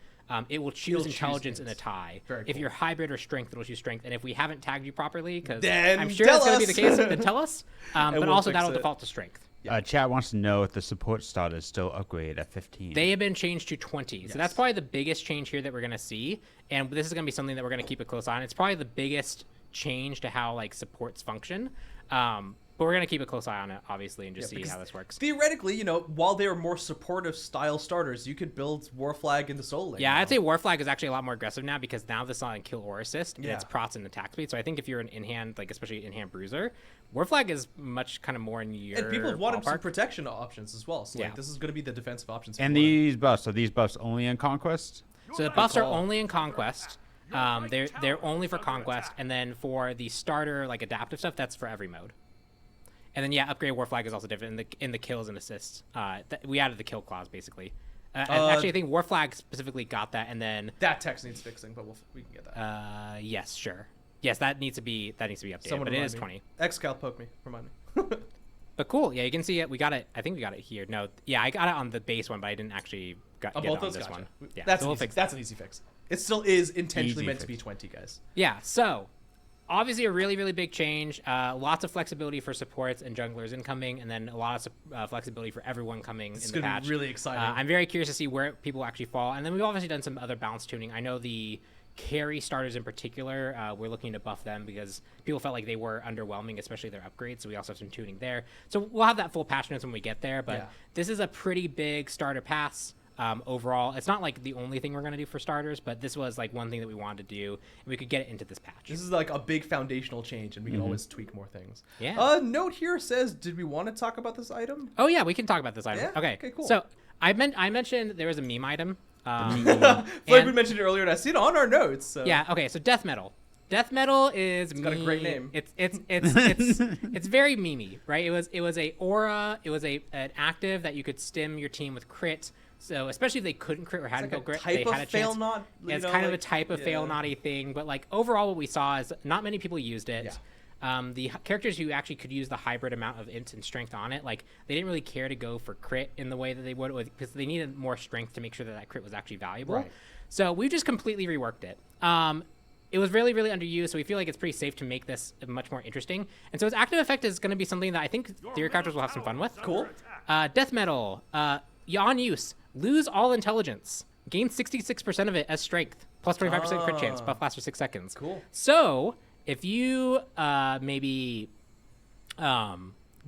it will choose choose intelligence in a int. tie. Very If cool. you're hybrid or strength, it'll choose strength. And if we haven't tagged you properly, because Then I'm sure tell that's going to be the us. case, then tell us. But we'll also fix that'll it. default to strength. Chat wants to know if the support starters still upgrade at 15. They have been changed to 20. Yes. So that's probably the biggest change here that we're going to see. And this is going to be something that we're going to keep a close eye on. It's probably the biggest change to how like supports function. But we're going to keep a close eye on it, obviously, and just see because how this works. Theoretically, while they are more supportive style starters, you could build War Flag into Soul Lane. Yeah, now. I'd say War Flag is actually a lot more aggressive now because now this is on kill or assist, and Yeah. it's prots and attack speed. So I think if you're an in-hand, like especially in-hand bruiser, War Flag is much kind of more in your And people have wanted some ballpark. protection options as well. So Yeah. like, this is going to be the defensive options. And for it. these buffs, are these buffs only in Conquest? So the buffs are call. only in Conquest. They're only for Conquest, and then for the starter like adaptive stuff, that's for every mode. And then yeah, upgrade War Flag is also different in the kills and assists. We added the kill clause basically. Actually, I think War Flag specifically got that, and then that text needs fixing, but we can get that. yes, sure, yes, that needs to be updated. Someone but it remind is me. 20. Xcal poke me. Remind me. But cool, yeah, you can see it. We got it. I think we got it here. No, yeah, I got it on the base one, but I didn't actually get both it on those, this gotcha. one. Yeah, That's so we'll easy. fix That's that. an easy fix. It still is intentionally Easy meant to be fix. 20, guys. Yeah, so obviously a really, really big change. Lots of flexibility for supports and junglers incoming, and then a lot of flexibility for everyone coming It's in the gonna patch. be really exciting. I'm very curious to see where people actually fall. And then we've obviously done some other balance tuning. I know the carry starters in particular, we're looking to buff them because people felt like they were underwhelming, especially their upgrades. So we also have some tuning there. So we'll have that full patch notes when we get there. But Yeah. this is a pretty big starter pass. Overall, it's not like the only thing we're going to do for starters, but this was like one thing that we wanted to do, and we could get it into this patch. This is like a big foundational change, and we can always tweak more things. Yeah. Note here says, did we want to talk about this item? Oh yeah, we can talk about this item. Yeah? Okay. Okay, cool. So I mentioned there was a meme item. Like and- we mentioned earlier, and I see it on our notes. So. Yeah. Okay. So death metal. Death metal is got a great name. It's very memey, right? It was a aura. It was an active that you could stim your team with crit. So especially if they couldn't crit or hadn't like built a crit, they type had a of fail chance. knot, you It's know, kind of a like- type of yeah. fail naughty thing, but like overall, what we saw is not many people used it. Yeah. Characters who actually could use the hybrid amount of int and strength on it, like they didn't really care to go for crit in the way that they would, because they needed more strength to make sure that that crit was actually valuable. Right. So we just completely reworked it. It was really, really underused, so we feel like it's pretty safe to make this much more interesting. And so its active effect is going to be something that I think theory characters will have some fun with. Cool. Death metal. on use, lose all intelligence, gain 66% of it as strength, plus 25% crit chance, buff lasts for 6 seconds. Cool. So if you maybe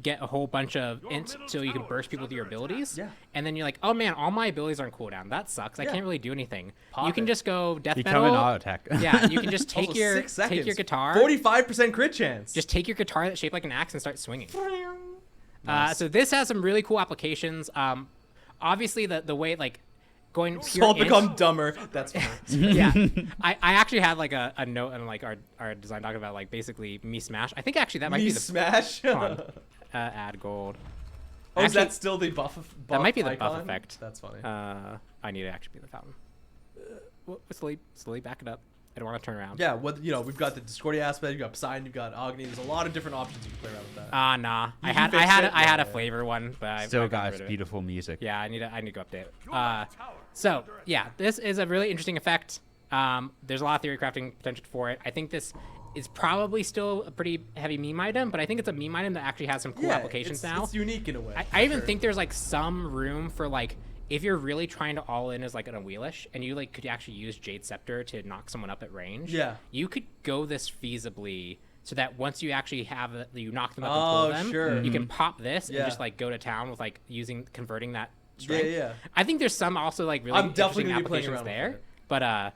get a whole bunch of int so you can burst people with your abilities, and then you're like, oh man, all my abilities are on cooldown. That sucks. I can't really do anything. Pop you can it. just go death Become metal. an auto attack. Yeah, you can just take Also, your 6 seconds. take your guitar, 45% crit chance. just take your guitar that's shaped like an axe and start swinging. So this has some really cool applications. Obviously, the way like going pure Soul int, become dumber. That's funny. yeah. I actually had like a note in like our design doc about like basically me smash. I think actually that might Me be the smash. Hold on. Add gold. Oh, is Actually, that still the buff? that might be the icon? buff effect. That's funny. I need to actually be the fountain. Slowly back it up. I don't want to turn around. Yeah, we've got the Discordia aspect, you've got Poseidon, you've got Agni. There's a lot of different options you can play around with that. Nah. You I can had fix it? a Yeah. flavor one, but I Still got got rid its of it. beautiful music. Yeah, I need to go update it. So yeah, this is a really interesting effect. There's a lot of theory crafting potential for it. I think this is probably still a pretty heavy meme item, but I think it's a meme item that actually has some cool applications now. It's unique in a way. I even think there's like some room for like, if you're really trying to all in as like an Wheelish and you like could actually use Jade Scepter to knock someone up at range. Yeah. You could go this feasibly so that once you actually have it, you knock them up Oh, and pull them, sure. you can pop this Yeah. and just like go to town with like converting that strength. Yeah. I think there's some also like really I'm definitely interesting gonna be playing applications around with there, but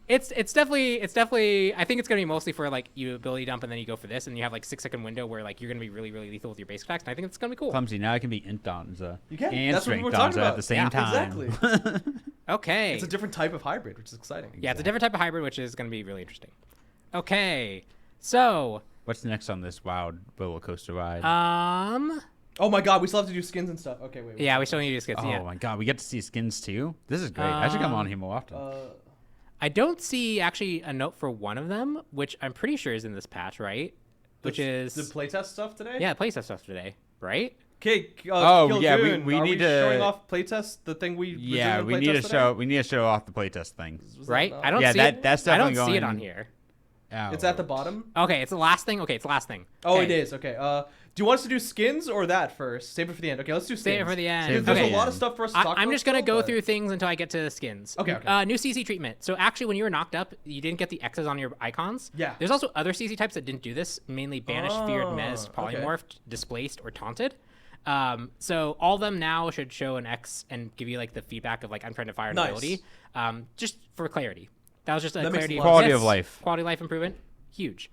it's definitely I think it's gonna be mostly for like you ability dump and then you go for this and you have like 6-second window where like you're gonna be really lethal with your base attacks, and I think it's gonna be cool. Clumsy, now I can be Int Donza You can. and That's what we Strength were talking Donza about. at the same Yeah, time. Exactly. Okay. It's a different type of hybrid, which is exciting. Yeah, it's a different type of hybrid, which is going to be really interesting. Okay, so What's next on this wild roller coaster ride? Oh my god, we still have to do skins and stuff. Okay, wait. yeah, we still need to do skits. oh Yeah, my god, we get to see skins too. This is great. I should come on here more often. I don't see actually a note for one of them, which I'm pretty sure is in this patch, right? Which is the playtest stuff today. yeah, playtest stuff today, right? Okay. Oh, yeah, we are need we to- showing off playtest the thing we. yeah, doing we the need to playtest show. today? We need to show off the playtest thing. Was that Right? not- I don't Yeah, see that- it. that's I don't definitely see it going- on here. It's at the bottom. Okay, it's the last thing. Okay, it's the last thing. Oh, Okay. it is. Okay. Do you want us to do skins or that first? Save it for the end. Okay, let's do skins. Save it for the end. Save it for There's the a lot end. of stuff for us to talk about. I'm just gonna still, go but- through things until I get to skins. Okay, okay. New CC treatment. So actually, when you were knocked up, you didn't get the X's on your icons. Yeah. There's also other CC types that didn't do this, mainly banished, feared, menaced, okay. polymorphed, displaced, or taunted. So all of them now should show an X and give you like the feedback of like I'm trying to fire an Nice. ability. Just for clarity. That was just a That makes clarity. a lot of Quality this. of life. Quality of life improvement. Huge.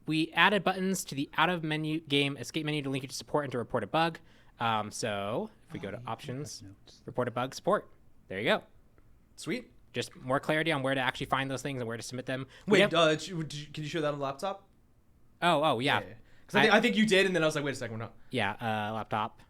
We added buttons to the out of menu game escape menu to link you to support and to report a bug. So if we go to options, report a bug, support. There you go. Sweet. Just more clarity on where to actually find those things and where to submit them. We Wait, have- can you show that on the laptop? oh yeah. Because I think you did, and then I was like, wait a second, we're not. Yeah, laptop.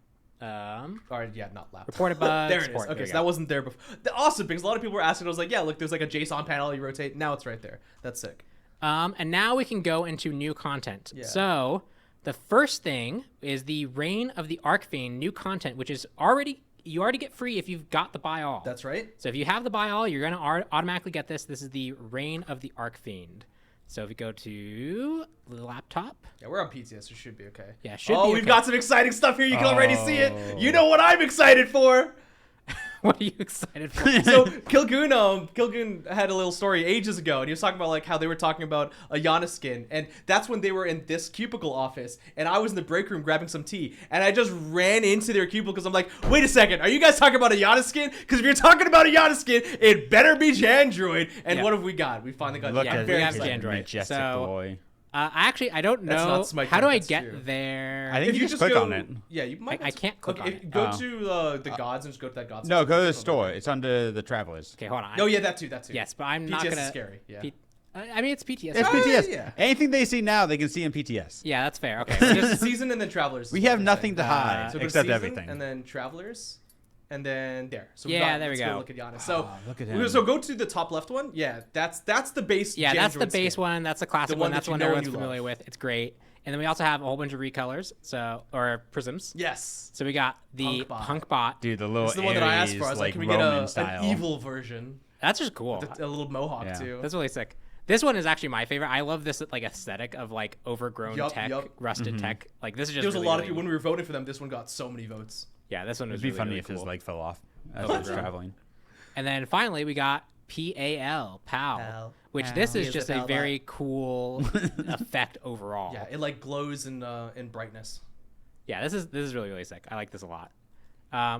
All right, yeah, not laptop. Report a bug, there it is. support. Okay, There you so go. that wasn't there before. Awesome, because a lot of people were asking. I was like, yeah, look, there's like a JSON panel. You rotate. Now it's right there. That's sick. And now we can go into new content. Yeah. So the first thing is the Reign of the Archfiend new content, which is you already get free if you've got the buy all. That's right. So if you have the buy all, you're gonna automatically get this. This is the Reign of the Archfiend. So if we go to the laptop, Yeah, we're on PTS. So it should be okay. Yeah, should Oh, be we've okay. got some exciting stuff here. You can already see it. You know what I'm excited for. what are you excited for? So Kilgoon had a little story ages ago, and he was talking about like how they were talking about a Yana skin, and that's when they were in this cubicle office, and I was in the break room grabbing some tea, and I just ran into their cubicle because I'm like, wait a second, are you guys talking about a Yana skin? Because if you're talking about a Yana skin, it better be Jandroid. And Yeah. what have we got? We finally got. Look yeah, at I'm we very have his excited. Jandroid. majestic So- boy. I don't That's know. not SMITE, How do I that's get true. there? I think If you you just just click go, on it. yeah, you might. I can't click on it. Go Oh. to the gods and just go to that gods. No, section. go to the Click on store. that. It's under the travelers. Okay, hold on. Oh yeah, that too. Yes, but I'm PTS not gonna. is scary. Yeah. I mean, it's PTS. It's Oh, PTS. yeah. Anything they see now, they can see in PTS. Yeah, that's fair. Okay. we're just- Just season and then travelers. We is what have they're nothing to saying. hide So go to except season, everything. and then travelers, and then there. So Yeah, there we let's go. Look at Giannis. So look at him. So go to the top left one. Yeah, that's the base. yeah, that's the Jandroid base skin. one. That's the classic The one. one That's that one you know and everyone's you familiar love. with. It's great. And then we also have a whole bunch of recolors, or prisms. Yes. So we got the Punk bot. punk bot. Dude, the little This is the one that I asked for. I was like, like can we get Roman style. an evil version? That's just cool. A little mohawk Yeah. too. That's really sick. This one is actually my favorite. I love this like aesthetic of like overgrown Yup, tech, yup. rusted tech. Like this is just. There was really, a lot of really- people when we were voting for them. This one got so many votes. Yeah, this one was It'd be really, funny really if cool. his leg fell off as Oh, he was bro. traveling. And then finally, we got PAL, PAL, which this He is is just a a pal very cool effect overall. Yeah, it like glows in brightness. Yeah, this is really, really sick. I like this a lot.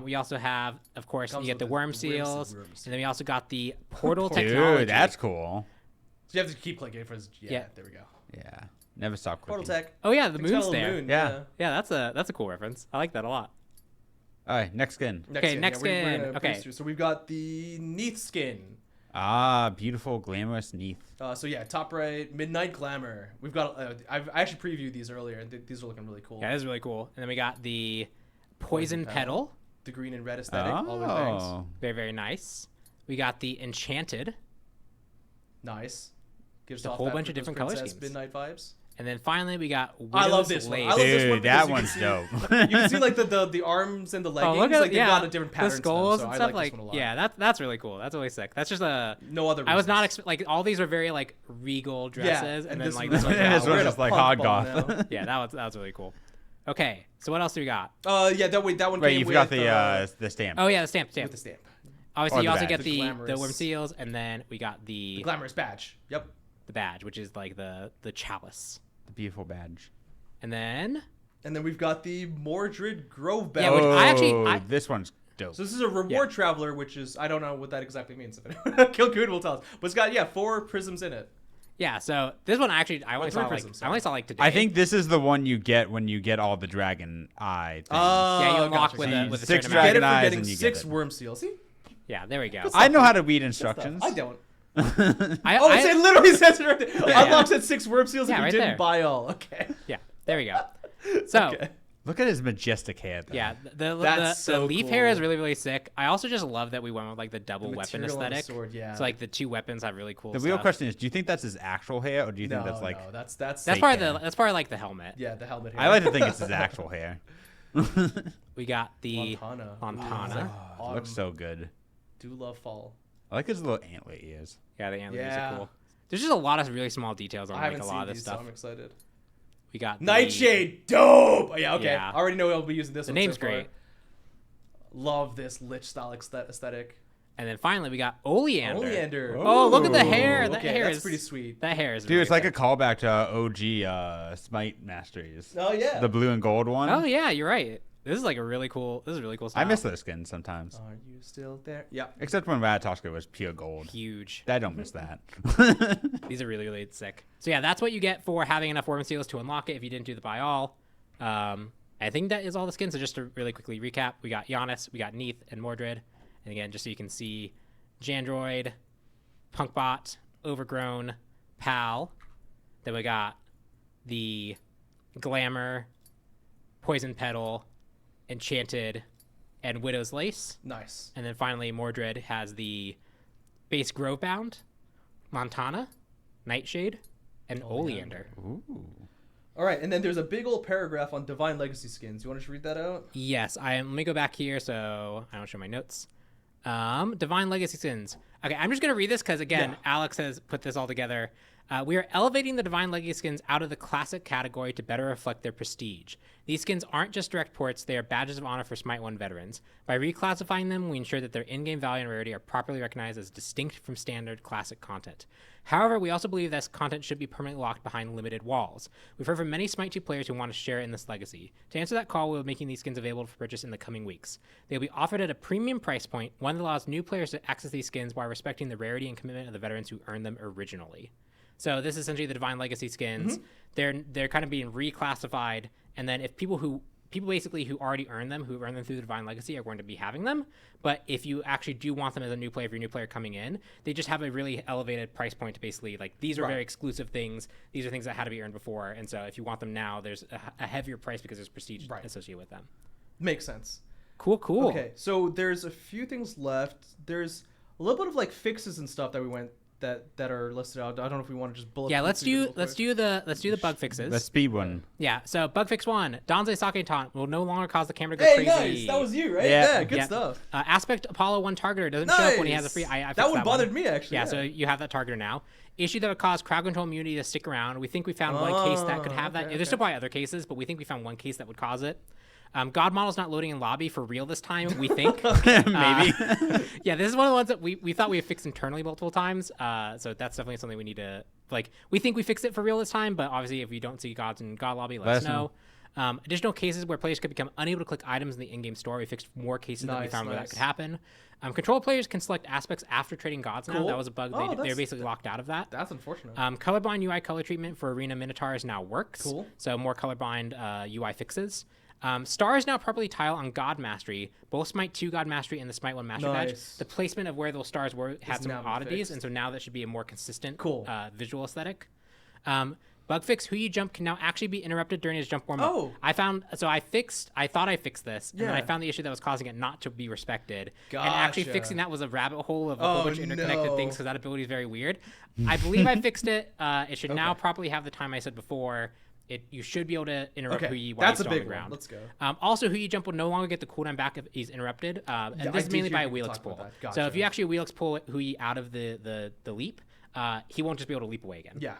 We also have, of course, you Comes get with the the worm worm seals, seal. and then we also got the portal technology. Dude, that's cool. So you have to keep clicking for his. Yeah, Yeah. there we go. Yeah. Never stop clicking. Portal tech. Oh yeah, the It's got a moon's little there. moon, Yeah. Yeah, that's a cool reference. I like that a lot. All right, next skin. Okay, skin, next we're skin. gonna Okay. breeze through. So we've got the Neath skin. Ah, beautiful, glamorous Neath. So yeah, top right, Midnight Glamour. We've got. I actually previewed these earlier, and these are looking really cool. Yeah, this is really cool. And then we got the poison petal. The green and red aesthetic. Always bangs. Oh. Very, very nice. We got the enchanted. Nice. Gives A off whole that bunch of Princess different color Midnight schemes. vibes. And then finally, we got Widow's I love this one. Lace. I love this one Dude, because that you one's can see, dope. You can see like the arms and the leggings. look at like they've yeah, got a different pattern. the skulls so and I stuff. like this one a lot. Yeah, that's really cool. That's really sick. That's just a. No other. I was not reasons. like all these are very like regal dresses, Yeah, and then like one- this one. This we're one's in a just like punk hard ball goth. now. Yeah, that was really cool. Okay, so what else do we got? Yeah, that one Wait, came you forgot with, the stamp. Oh yeah, the stamp. with the stamp. Obviously, Or you the also badge. get The the glamorous- worm seals, and then we got the Glamorous badge. Yep. badge, which is like the chalice, The beautiful badge. and then And then we've got the Mordred Grove Yeah, badge. which I actually- Oh, this one's dope. So this is a reward traveler, which is I don't know what that exactly means. If anyone Kilgood will tell us, but it's got 4 prisms in it. yeah. So this one actually I only three saw prisms, I only saw like today. I think this is the one you get when you get all the dragon eye things. Yeah, you unlock gotcha, with gotcha. a with a Six certain amount. Get it dragon for eyes getting and you 6 get it. worm seals. See? Yeah, there we go. I know how to read instructions. I don't. I It literally says it right there. Yeah, Unlocks at 6 worm seals Yeah, if you right didn't there. buy all. Okay. yeah, there we go. So Okay. Look at his majestic hair, though. yeah, the That's the so leaf hair is cool. really really sick. I also just love that we went with like the double The weapon material on the aesthetic. sword, yeah. So like the 2 weapons have really cool. The stuff. real question is, do you think that's his actual hair, or do you No, think that's like? no, that's That's fake part hair. of the like the helmet. yeah, the helmet hair. I like to think it's his actual hair. We got the Lantana. Lantana. Ooh, Looks so good. Do love fall. I like his little antler ears. Yeah, the antlers Yeah. are cool. There's just a lot of really small details on I like haven't a seen lot of these, this so stuff. I'm excited. We got the Nightshade, dope. Oh, yeah, okay. Yeah. I already know I'll be using this. The one name's so far. great. Love this lich style aesthetic. And then finally we got Oleander. Oleander. Oh, look at the Ooh. hair. That Okay, hair that's is pretty sweet. That hair is Dude, really it's like a sick. callback to OG Smite Masteries. Oh yeah. The blue and gold one. Oh yeah, you're right. This is like a really cool. This is really cool stuff. I miss those skins sometimes. Are you still there? Yeah. Except when Ratatoska was pure gold. Huge. I don't miss that. These are really really sick. So yeah, that's what you get for having enough worm seals to unlock it if you didn't do the buy all. I think that is all the skins. So just to really quickly recap, we got Giannis, we got Neath, and Mordred. And again, just so you can see, Jandroid, Punkbot, Overgrown, Pal. Then we got the Glamour, Poison Petal, Enchanted, and Widow's Lace. Nice. And then finally, Mordred has the base Grovebound, Montana, Nightshade, and Oleander. Ooh. All right, and then there's a big old paragraph on Divine Legacy skins. You want to just read that out? Yes, let me go back here so I don't show my notes. Divine Legacy skins. Okay, I'm just going to read this because, again, Yeah. Alex has put this all together. We are elevating the Divine Legacy skins out of the classic category to better reflect their prestige. These skins aren't just direct ports, they are badges of honor for Smite 1 veterans. By reclassifying them, we ensure that their in-game value and rarity are properly recognized as distinct from standard classic content. However, we also believe this content should be permanently locked behind limited walls. We've heard from many Smite 2 players who want to share in this legacy. To answer that call, we'll be making these skins available for purchase in the coming weeks. They'll be offered at a premium price point, one that allows new players to access these skins while respecting the rarity and commitment of the veterans who earned them originally. So this is essentially the Divine Legacy skins. They're kind of being reclassified, and then if people basically who already earned them, who earned them through the Divine Legacy, are going to be having them. But if you actually do want them as a new player, if you're a new player coming in, they just have a really elevated price point to basically, like, these are Right. very exclusive things. These are things that had to be earned before. And so if you want them now, there's a heavier price because there's prestige Right. associated with them. Makes sense. Cool. Okay, so there's a few things left. There's a little bit of like fixes and stuff that we went that are listed out. I don't know if we want to just bullet. Yeah, through let's these real do the bug fixes. The speed one. Yeah, so bug fix 1, Danze Sake Taunt will no longer cause the camera to go Hey, crazy. nice. That was you, right? Yeah. Good Yep. stuff. Aspect Apollo 1 targeter doesn't show up when he has a free. I fixed that one one bothered me actually. Yeah, so you have that targeter now. Issue that would cause crowd control immunity to stick around. We think we found one case that could have that. okay, There's still probably other cases, but we think we found one case that would cause it. God model's not loading in lobby for real this time, we think. Maybe. Yeah, this is one of the ones that we thought we had fixed internally multiple times. So that's definitely something we need to, like, we think we fixed it for real this time, but obviously if you don't see gods in God lobby, let us know. Additional cases where players could become unable to click items in the in-game store. We fixed more cases that we found where that could happen. Control players can select aspects after trading gods now. That was a bug. They're basically locked out of that. That's unfortunate. Colorblind UI color treatment for Arena Minotaurs now works. Cool. So more colorblind UI fixes. Stars now properly tile on God Mastery. Both Smite 2 God Mastery and the Smite 1 Mastery badge. The placement of where those stars were had some oddities, and so now that should be a more consistent visual aesthetic. Bug fix, who you jump can now actually be interrupted during his jump warm-up. Oh. I thought I fixed this, and then I found the issue that was causing it not to be respected. Gotcha. And actually fixing that was a rabbit hole of a whole bunch of interconnected things, because that ability is very weird. I believe I fixed it. It should now properly have the time I said before. You should be able to interrupt who you while That's he's a still on big the ground. one. Let's go. Also, who you jump will no longer get the cooldown back if he's interrupted. And this is mainly by a Wheelix pull. Gotcha. So if you actually Wheelix pull Hui out of the leap, he won't just be able to leap away again. Yeah.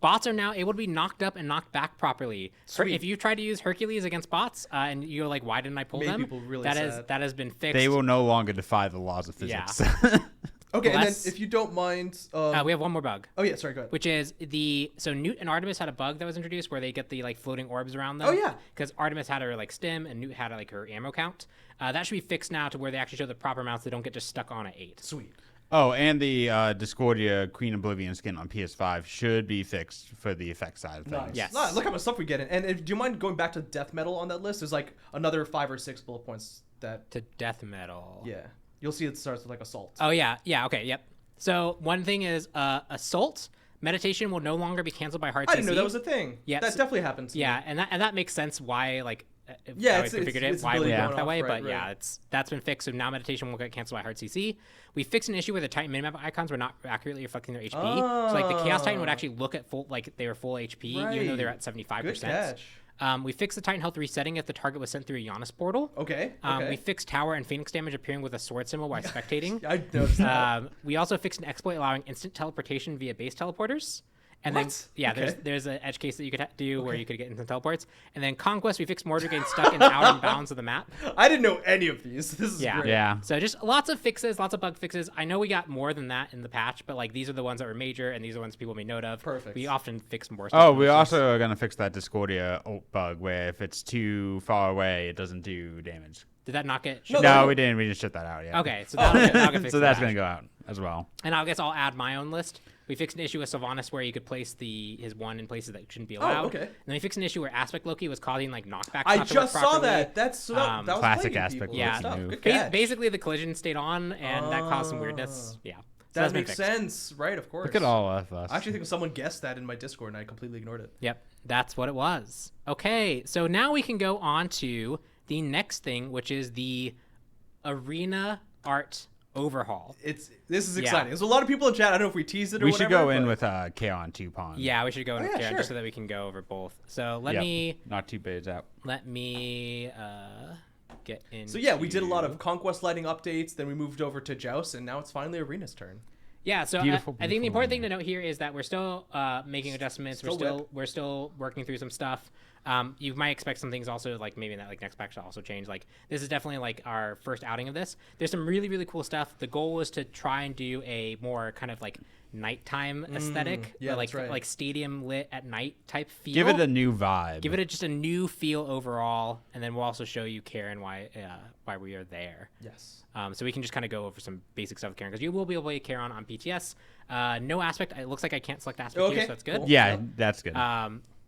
Bots are now able to be knocked up and knocked back properly. Sweet. If you try to use Hercules against bots and you're like, why didn't I pull them? People really that sad. has been fixed. They will no longer defy the laws of physics. Okay, and then Less- if you don't mind, we have one more bug. oh yeah, sorry, go ahead. Which is so Newt and Artemis had a bug that was introduced where they get the like floating orbs around them. Oh, yeah. Because Artemis had her like stim and Newt had like her ammo count. That should be fixed now to where they actually show the proper amounts. They don't get just stuck on at 8. Sweet. Oh, and the Discordia Queen Oblivion skin on PS5 should be fixed for the effect side of things. Nice. Yes. Look how much stuff we get in. And do you mind going back to death metal on that list? There's like another 5 or 6 bullet points that. To death metal. Yeah, you'll see it starts with like assault. Oh yeah. Okay. Yep. So one thing is assault. Meditation will no longer be canceled by hard CC. I didn't know that was a thing. Yeah, that definitely happened to me. and that makes sense why like Yeah, how it's- we configured it's it, why we really went going that off, way, right, but yeah, right. that's been fixed. So now meditation won't get canceled by hard CC. We fixed an issue where the Titan minimap icons were not accurately reflecting their HP. So like the Chaos Titan would actually look at full, like they were full HP, even though they're at 75%. Good catch. We fixed the Titan health resetting if the target was sent through a Giannis portal. Okay. We fixed tower and phoenix damage appearing with a sword symbol while spectating. I noticed that. We also fixed an exploit allowing instant teleportation via base teleporters. And What? then, yeah, Okay. there's an edge case that you could do where you could get instant teleports. And then Conquest, we fixed Mordor getting stuck in the outer bounds of the map. I didn't know any of these. This is great. Yeah. So just lots of fixes, lots of bug fixes. I know we got more than that in the patch, but like these are the ones that were major, and these are the ones people made note of. Perfect. We often fix more stuff. Oh, than we this. also are going to fix that Discordia ult bug where if it's too far away, it doesn't do damage. Did that not get? No, we didn't. We just shut that out. Yeah. Okay, so that'll get fixed. So in that's the going to patch. go out as well. And I guess I'll add my own list. We fixed an issue with Sylvanas where you could place his one in places that shouldn't be allowed. okay. And then we fixed an issue where Aspect Loki was causing like knockbacks. I not to work just saw properly. that. That's that was Classic plaguing aspect people. Yeah. Good stuff. move. Good catch. Basically, the collision stayed on, and that caused some weirdness. Yeah. So That that's been makes fixed. sense, right? Of course. Look at all of us. I actually think someone guessed that in my Discord, and I completely ignored it. Yep, that's what it was. Okay, so now we can go on to the next thing, which is the arena art overhaul. This is exciting. There's a lot of people in chat. I don't know if we teased it or we whatever. should go in but- with Kaon 2 Pawn. Yeah, we should go in with yeah, Karen sure. just so that we can go over both. So let Yep. me Not 2 bids out. get in. So yeah, we did a lot of Conquest lighting updates. Then we moved over to Joust, and now it's finally Arena's turn. Yeah, so Beautiful, I think the beautiful important thing arena. to note here is that we're still making adjustments. We're still working through some stuff. You might expect some things also, like maybe in that like next patch to also change. Like this is definitely like our first outing of this. There's some really, really cool stuff. The goal was to try and do a more kind of like nighttime aesthetic, yeah, or, like that's right. like stadium lit at night type feel. Give it a new vibe. Give it just a new feel overall, and then we'll also show you Karen why we are there. Yes. So we can just kind of go over some basic stuff with Karen, because you will be able to play Karen on PTS. No aspect. It looks like I can't select aspect here, so that's good. Cool. Yeah, that's good.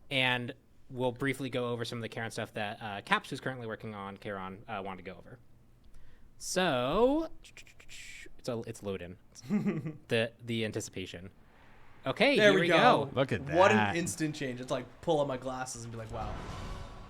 And we'll briefly go over some of the Karen stuff that Caps, who's currently working on Karen, wanted to go over. So it's loading. the anticipation. Okay, There here we we go. Look at What that. an instant change. It's like pull up my glasses and be like, wow.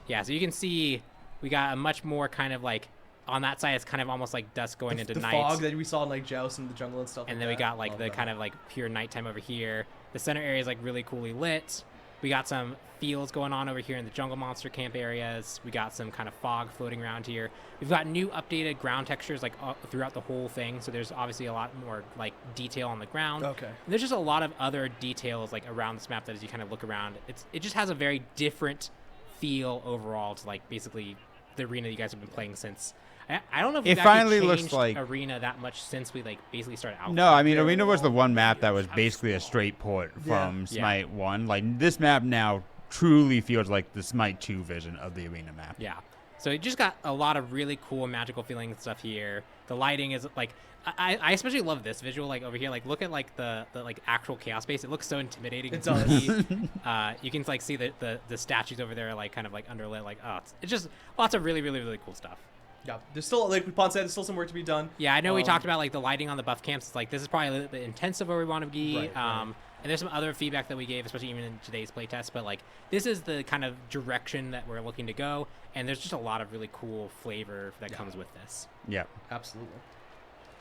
Yeah, so you can see we got a much more kind of like, on that side it's kind of almost like dusk going into The night. fog that we saw in like Joust and the jungle and stuff. And like then we that. got like Love the that. kind of like pure nighttime over here. The center area is like really coolly lit. We got some fields going on over here in the jungle monster camp areas. We got some kind of fog floating around here. We've got new updated ground textures like throughout the whole thing. So there's obviously a lot more like detail on the ground. Okay. And there's just a lot of other details like around this map that as you kind of look around, it just has a very different feel overall to like basically the arena you guys have been playing since. I don't know if It we've finally actually looks changed like- arena that much since we like basically started out. No, I mean, Arena was the one map that was basically a straight port Yeah. from Smite 1. Like, this map now truly feels like the Smite 2 version of the Arena map. Yeah. So it just got a lot of really cool magical feeling stuff here. The lighting is like I especially love this visual like over here. Like look at like the like actual chaos space. It looks so intimidating. It to does. see. You can like see the statues over there like kind of like underlit. Like it's just lots of really really really cool stuff. Yeah, there's still, like Pon said, there's still some work to be done. Yeah, I know we talked about like the lighting on the buff camps. It's like this is probably a little bit intensive where we want to be. Right. And there's some other feedback that we gave, especially even in today's playtest. But like this is the kind of direction that we're looking to go, and there's just a lot of really cool flavor that comes with this. Yeah. Absolutely.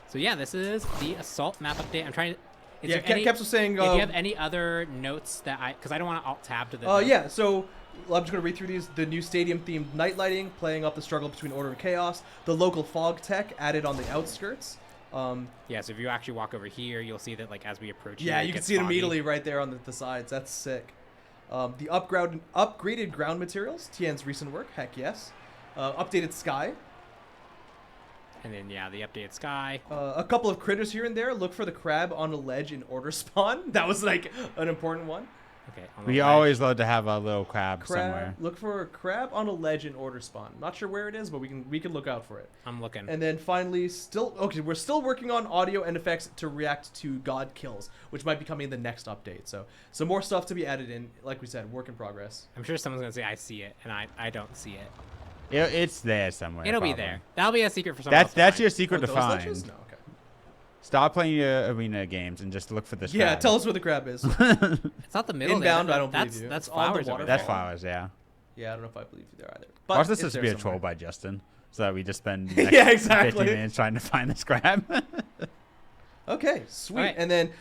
So yeah, this is the assault map update. I'm trying to. Is Yeah, there any, Caps was saying. do you have any other notes that because I don't want to alt tab to the. Yeah, so I'm just going to read through these. The new stadium-themed night lighting, playing up the struggle between order and chaos. The local fog tech added on the outskirts. Yeah, so if you actually walk over here, you'll see that like as we approach. Yeah, here, you can gets see it foggy. immediately right there on the sides. That's sick. The upgraded ground materials, Tien's recent work. Heck yes. Updated sky. And then yeah, the updated sky. A couple of critters here and there. Look for the crab on a ledge in order spawn. That was like an important one. Okay. On the We ledge. always love to have a little crab somewhere. Look for a crab on a ledge in order spawn. Not sure where it is, but we can look out for it. I'm looking. And then finally, we're still working on audio and effects to react to God kills, which might be coming in the next update. So some more stuff to be added in. Like we said, work in progress. I'm sure someone's gonna say I see it, and I don't see it. It's there somewhere. It'll be probably. there. That'll be a secret for someone else. That's to your find. secret to Those find. ledges? No, okay. Stop playing your arena games and just look for this. Yeah, crab. tell us where the crab is. It's not the middle. Inbound, there. I don't believe that's, you. That's It's on the flowers. over waterfall. That's there. flowers, yeah. Yeah, I don't know if I believe you there either. Watch this it's is there be a somewhere. troll by Justin, so that we just spend Yeah, the next exactly. 50 minutes trying to find this crab. Okay, sweet. Alright. And then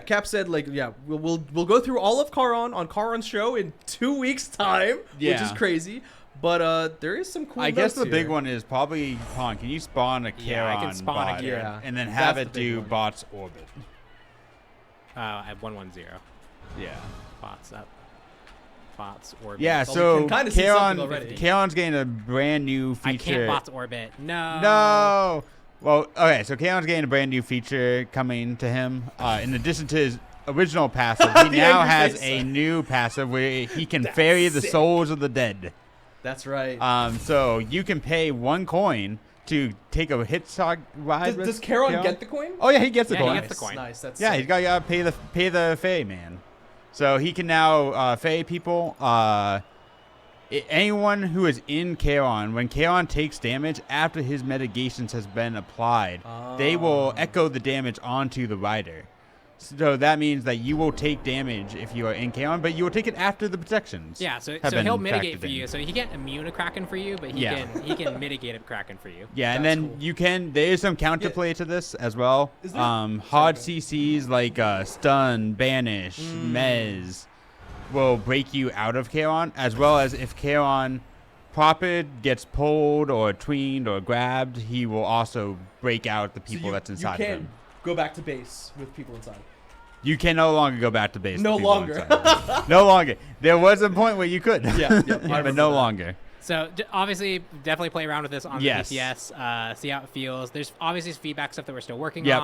Cap said we'll go through all of Charon on Charon's show in 2 weeks time, which is Yeah. crazy. But there is some cool. I guess notes the big here. one is probably Pon. Can you spawn a Yeah, I can Charon spawn a bot Charon. and then have That's it the big do one. bots orbit? At 110. Yeah. Bots up. Bots orbit. Yeah, Well, we so can kinda see something already. Charon's getting a brand new I feature. can't bots orbit. No. No. Well, okay, so Charon's getting a brand new feature coming to him. In addition to his original passive, he The now angry has face. a new passive where he can That's ferry the sick. souls of the dead. That's right. So you can pay 1 coin to take a hit shot ride. with Does Charon Charon. get the coin? Oh yeah, he gets the Yeah, he coin. gets the coin. Nice. That's Yeah, sick. he's got to pay the Fae man. So he can now Fae people. Anyone who is in Charon, when Charon takes damage after his mitigations has been applied, they will echo the damage onto the rider. So that means that you will take damage if you are in Charon, but you will take it after the protections. Yeah, so have been he'll mitigate factored for in. you. So he can't immune a Kraken for you, but he Yeah. can mitigate a Kraken for you. Yeah, and That's then cool. you can. There is some counterplay to this as well. Is there? Hard CCs like stun, banish, mez will break you out of Charon, as well as if Charon proper gets pulled or tweened or grabbed, he will also break out the So people that's inside you of can't him. go back to base with people inside. You can no longer go back to base. with No people longer. inside of him. No longer. There was a point where you could. Yeah, yep, I but remember no that. longer. So definitely play around with this on Yes. the BTS, see how it feels. There's obviously feedback stuff that we're still working Yep.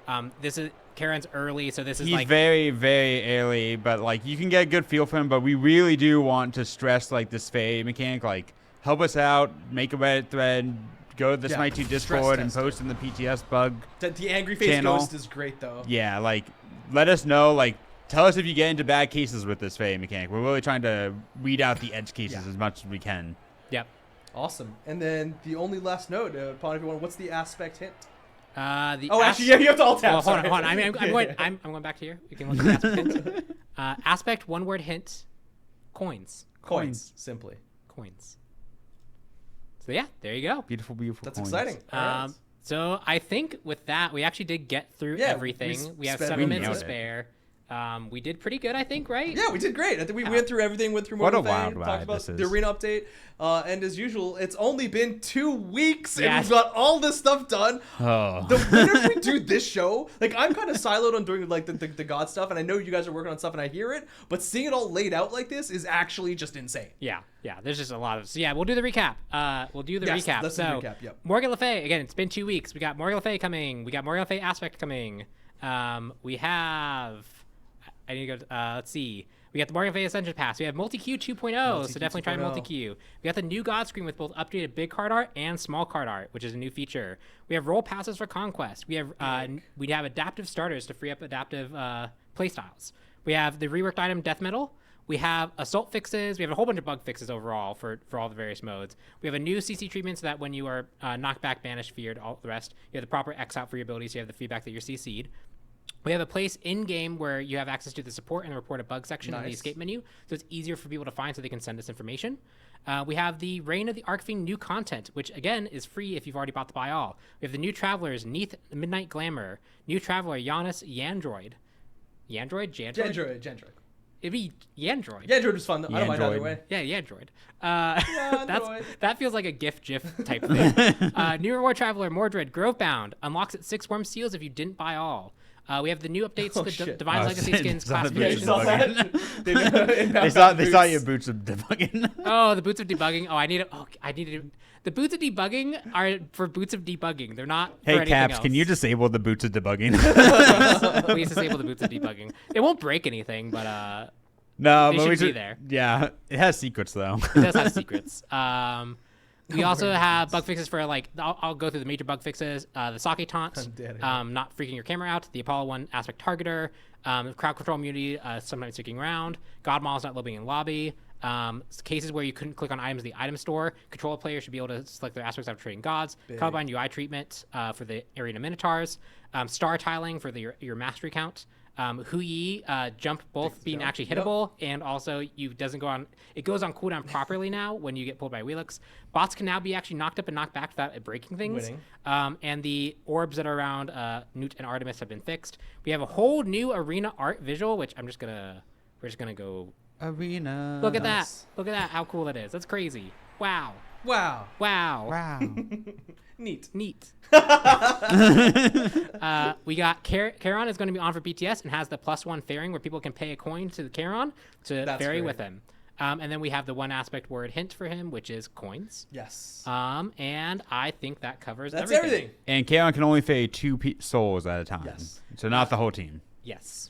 on. This is Karen's early, so this is He's like very, very early, but like you can get a good feel for him. But we really do want to stress like this Fae mechanic. Like, help us out, make a Reddit thread, go to the Yeah, SMITE 2 stress Discord and test it. post in the PTS bug. The angry face Channel. ghost is great though. Yeah, like let us know. Like, tell us if you get into bad cases with this Fae mechanic. We're really trying to weed out the edge cases Yeah. as much as we can. yep. Awesome. And then the only last note, Pon, if you want, what's the aspect hint? Actually, Yeah, you have to alt tab. Well, hold on, sorry. hold on. I'm going back to here. You can look at the aspect hint. Aspect, one word hint, coins. Coins, simply. Coins. So yeah, there you go. Beautiful, beautiful. That's coins. exciting. All right. So I think with that, we actually did get through Yeah, everything. We have spent 7 minutes to nailed it. spare. We did pretty good, I think, right? Yeah, we did great. I think we went through everything, went through What a Mortal wild talked ride about this the is. arena update, and as usual, it's only been 2 weeks, and Yes. we've got all this stuff done. Oh. The whenever we do this show, like I'm kind of siloed on doing like the God stuff, and I know you guys are working on stuff, and I hear it, but seeing it all laid out like this is actually just insane. Yeah. There's just a lot of. So yeah, we'll do the recap. We'll do the Yes, recap. let's do So the recap, yep. Morgan Le Fay, again, it's been 2 weeks. We got Morgan Le Fay coming. We got Morgan Le Fay Aspect coming. We have. I need to go. Let's see. We got the Morgan Le Fay Ascension Pass. We have Multi-Q 2.0, so definitely try 2.0. Multi-Q. We got the new God screen with both updated big card art and small card art, which is a new feature. We have role passes for Conquest. We have adaptive starters to free up adaptive playstyles. We have the reworked item Death Metal. We have assault fixes. We have a whole bunch of bug fixes overall for all the various modes. We have a new CC treatment so that when you are knocked back, banished, feared, all the rest, you have the proper X out for your abilities. So you have the feedback that you're CC'd. We have a place in-game where you have access to the support and the report a bug section in the escape menu, so it's easier for people to find so they can send us information. We have the Reign of the Archfiend new content, which, again, is free if you've already bought the buy all. We have the new Travelers, Neath Midnight Glamour, new Traveler, Giannis Yandroid. Yandroid? Jandroid? Jandroid. It'd be Yandroid. Yandroid was fun, though. I don't mind either Yandroid. way. Yeah, Yandroid. Yandroid. That feels like a GIF type thing. New Reward Traveler, Mordred, Grovebound, unlocks at 6 Worm Seals if you didn't buy all. We have the new updates to the shit. Divine Oh, Legacy shit. skins It's on the classifications. They They saw your boots of debugging. Oh, the boots of debugging. Oh, I needed. The boots of debugging are for boots of debugging. They're not. for Hey, anything Caps, else. can you disable the boots of debugging? Please disable the boots of debugging? It won't break anything, but No, They but should we be should. there. Yeah, it has secrets though. it does have secrets. We also have bug fixes for I'll go through the major bug fixes. The Sake taunt, dead. not freaking your camera out. The Apollo 1 aspect targeter, crowd control immunity, sometimes sticking around. God models not lobbying in lobby. Cases where you couldn't click on items in the item store. Controller players should be able to select their aspects after trading gods. Colorblind UI treatment for the Arena Minotaurs. Star tiling for your mastery count. Hui jump both being actually hittable, and also it goes on cooldown properly now when you get pulled by Wheelix. Bots can now be actually knocked up and knocked back without it breaking things. And the orbs that are around Newt and Artemis have been fixed. We have a whole new arena art visual, which we're just gonna go Arena. look at that. Look at that, how cool that is. That's crazy. Wow. Wow. Wow. Neat. We got Charon is going to be on for BTS and has the +1 fairing where people can pay a coin to the Charon to That's ferry great. with him. And then we have the one aspect word hint for him, which is coins. Yes. And I think that covers That's everything. everything. And Kaon can only fade 2 souls at a time. Yes. So not the whole team. Yes.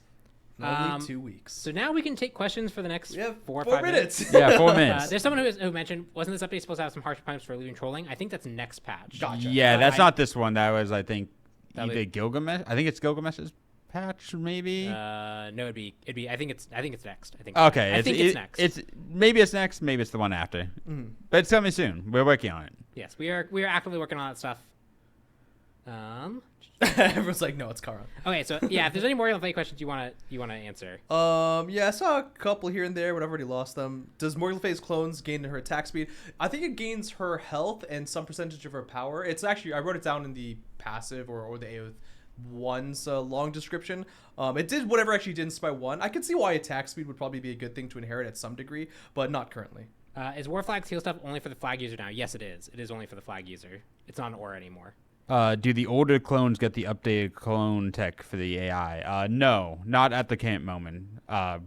Only 2 weeks. So now we can take questions for the next We have 4 or 4 5 minutes. Yeah, 4 minutes. There's someone who mentioned, wasn't this update supposed to have some harsh punishments for eluding trolling? I think that's next patch. Gotcha. Yeah, that's I- not this one. That was, I think, That either would- Gilgamesh. I think it's Gilgamesh's patch, maybe. No, it'd be. I think it's next. I think. Okay, I think it's next. It's maybe it's next, maybe it's the one after. But it's coming soon. We're working on it. Yes, we are actively working on that stuff. Everyone's like, no, it's Kara. Okay, so yeah, if there's any more Morgan questions you wanna answer. Yeah, I saw a couple here and there, but I've already lost them. Does Morgan Le Fay's clones gain her attack speed? I think it gains her health and some percentage of her power. It's actually, I wrote it down in the passive or the one's long description. It did whatever actually did in SMITE 1. I could see why attack speed would probably be a good thing to inherit at some degree, but not currently. Is War Flag's heal stuff only for the flag user now? Yes, it is. It is only for the flag user. It's not an aura anymore. Do the older clones get the updated clone tech for the AI? No, not at the current moment.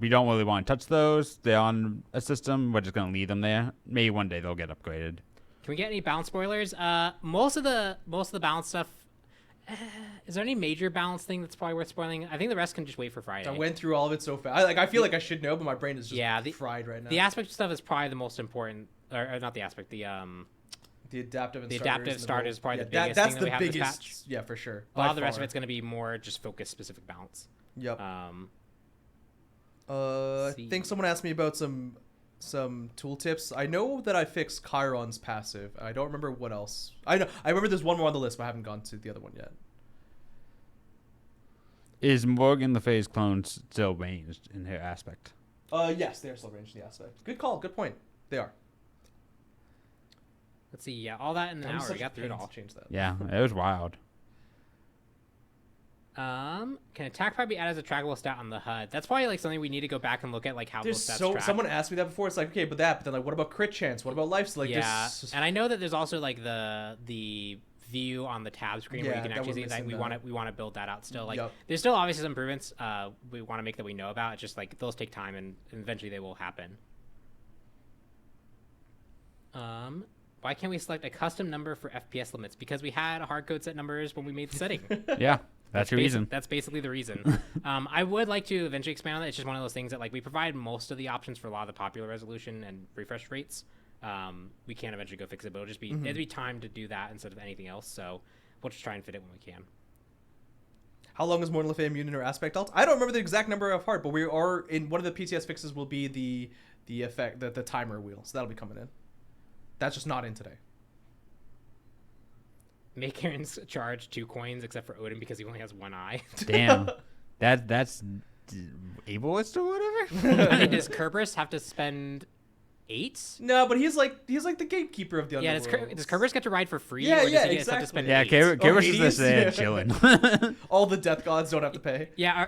We don't really want to touch those. They're on a system. We're just going to leave them there. Maybe one day they'll get upgraded. Can we get any balance spoilers? Most of the balance stuff. Is there any major balance thing that's probably worth spoiling? I think the rest can just wait for Friday. I went through all of it so fast. I feel like I should know, but my brain is just fried right now. The aspect stuff is probably the most important, or not the aspect. The adaptive and adaptive starters is probably the biggest that's thing the that we have biggest, this patch. yeah, for sure. A lot By of the rest of far. it's going to be more just focused specific balance. Yep. Let's I see. think someone asked me about some tooltips. I know that I fixed Chiron's passive. I don't remember what else. I remember there's one more on the list, but I haven't gone to the other one yet. Is Morgan Le Fay's clone still ranged in her aspect? Yes, they are still ranged in the aspect. Good call. Good point. They are. Let's see. Yeah, all that in an I'm hour. such We got a through it pain all. to change that. Yeah, it was wild. Can attack power be added as a trackable stat on the HUD? That's probably like something we need to go back and look at, like how There's those stats track. someone asked me that before. It's like, okay, but then like, what about crit chance? What about life? Like, yeah, and I know that there's also like the view on the tab screen where you can actually see that we want to build that out still. Like, there's still obviously some improvements we want to make that we know about. It's just like those take time and eventually they will happen. Why can't we select a custom number for FPS limits? Because we had hard code set numbers when we made the setting. Yeah, that's the reason. That's basically the reason. I would like to eventually expand on that. It's just one of those things that like we provide most of the options for a lot of the popular resolution and refresh rates. We can eventually go fix it, but it'll just be it'd be time to do that instead of anything else. So we'll just try and fit it when we can. How long is Mortal Le Fay immune or aspect alt? I don't remember the exact number of heart, but we are in one of the PTS fixes will be the effect the timer wheel, so that'll be coming in. That's just not in today. Make Aaron's charge 2 coins except for Odin because he only has 1 eye. Damn, that's ableist or whatever. Does Kerberos have to spend 8? No, but he's like the gatekeeper of the underworld. Yeah, does Kerberos get to ride for free? Yeah, or does yeah, he just have to exactly. spend Yeah, 8? Kerberos is just Hades? there Yeah. chilling. All the death gods don't have to pay. Yeah,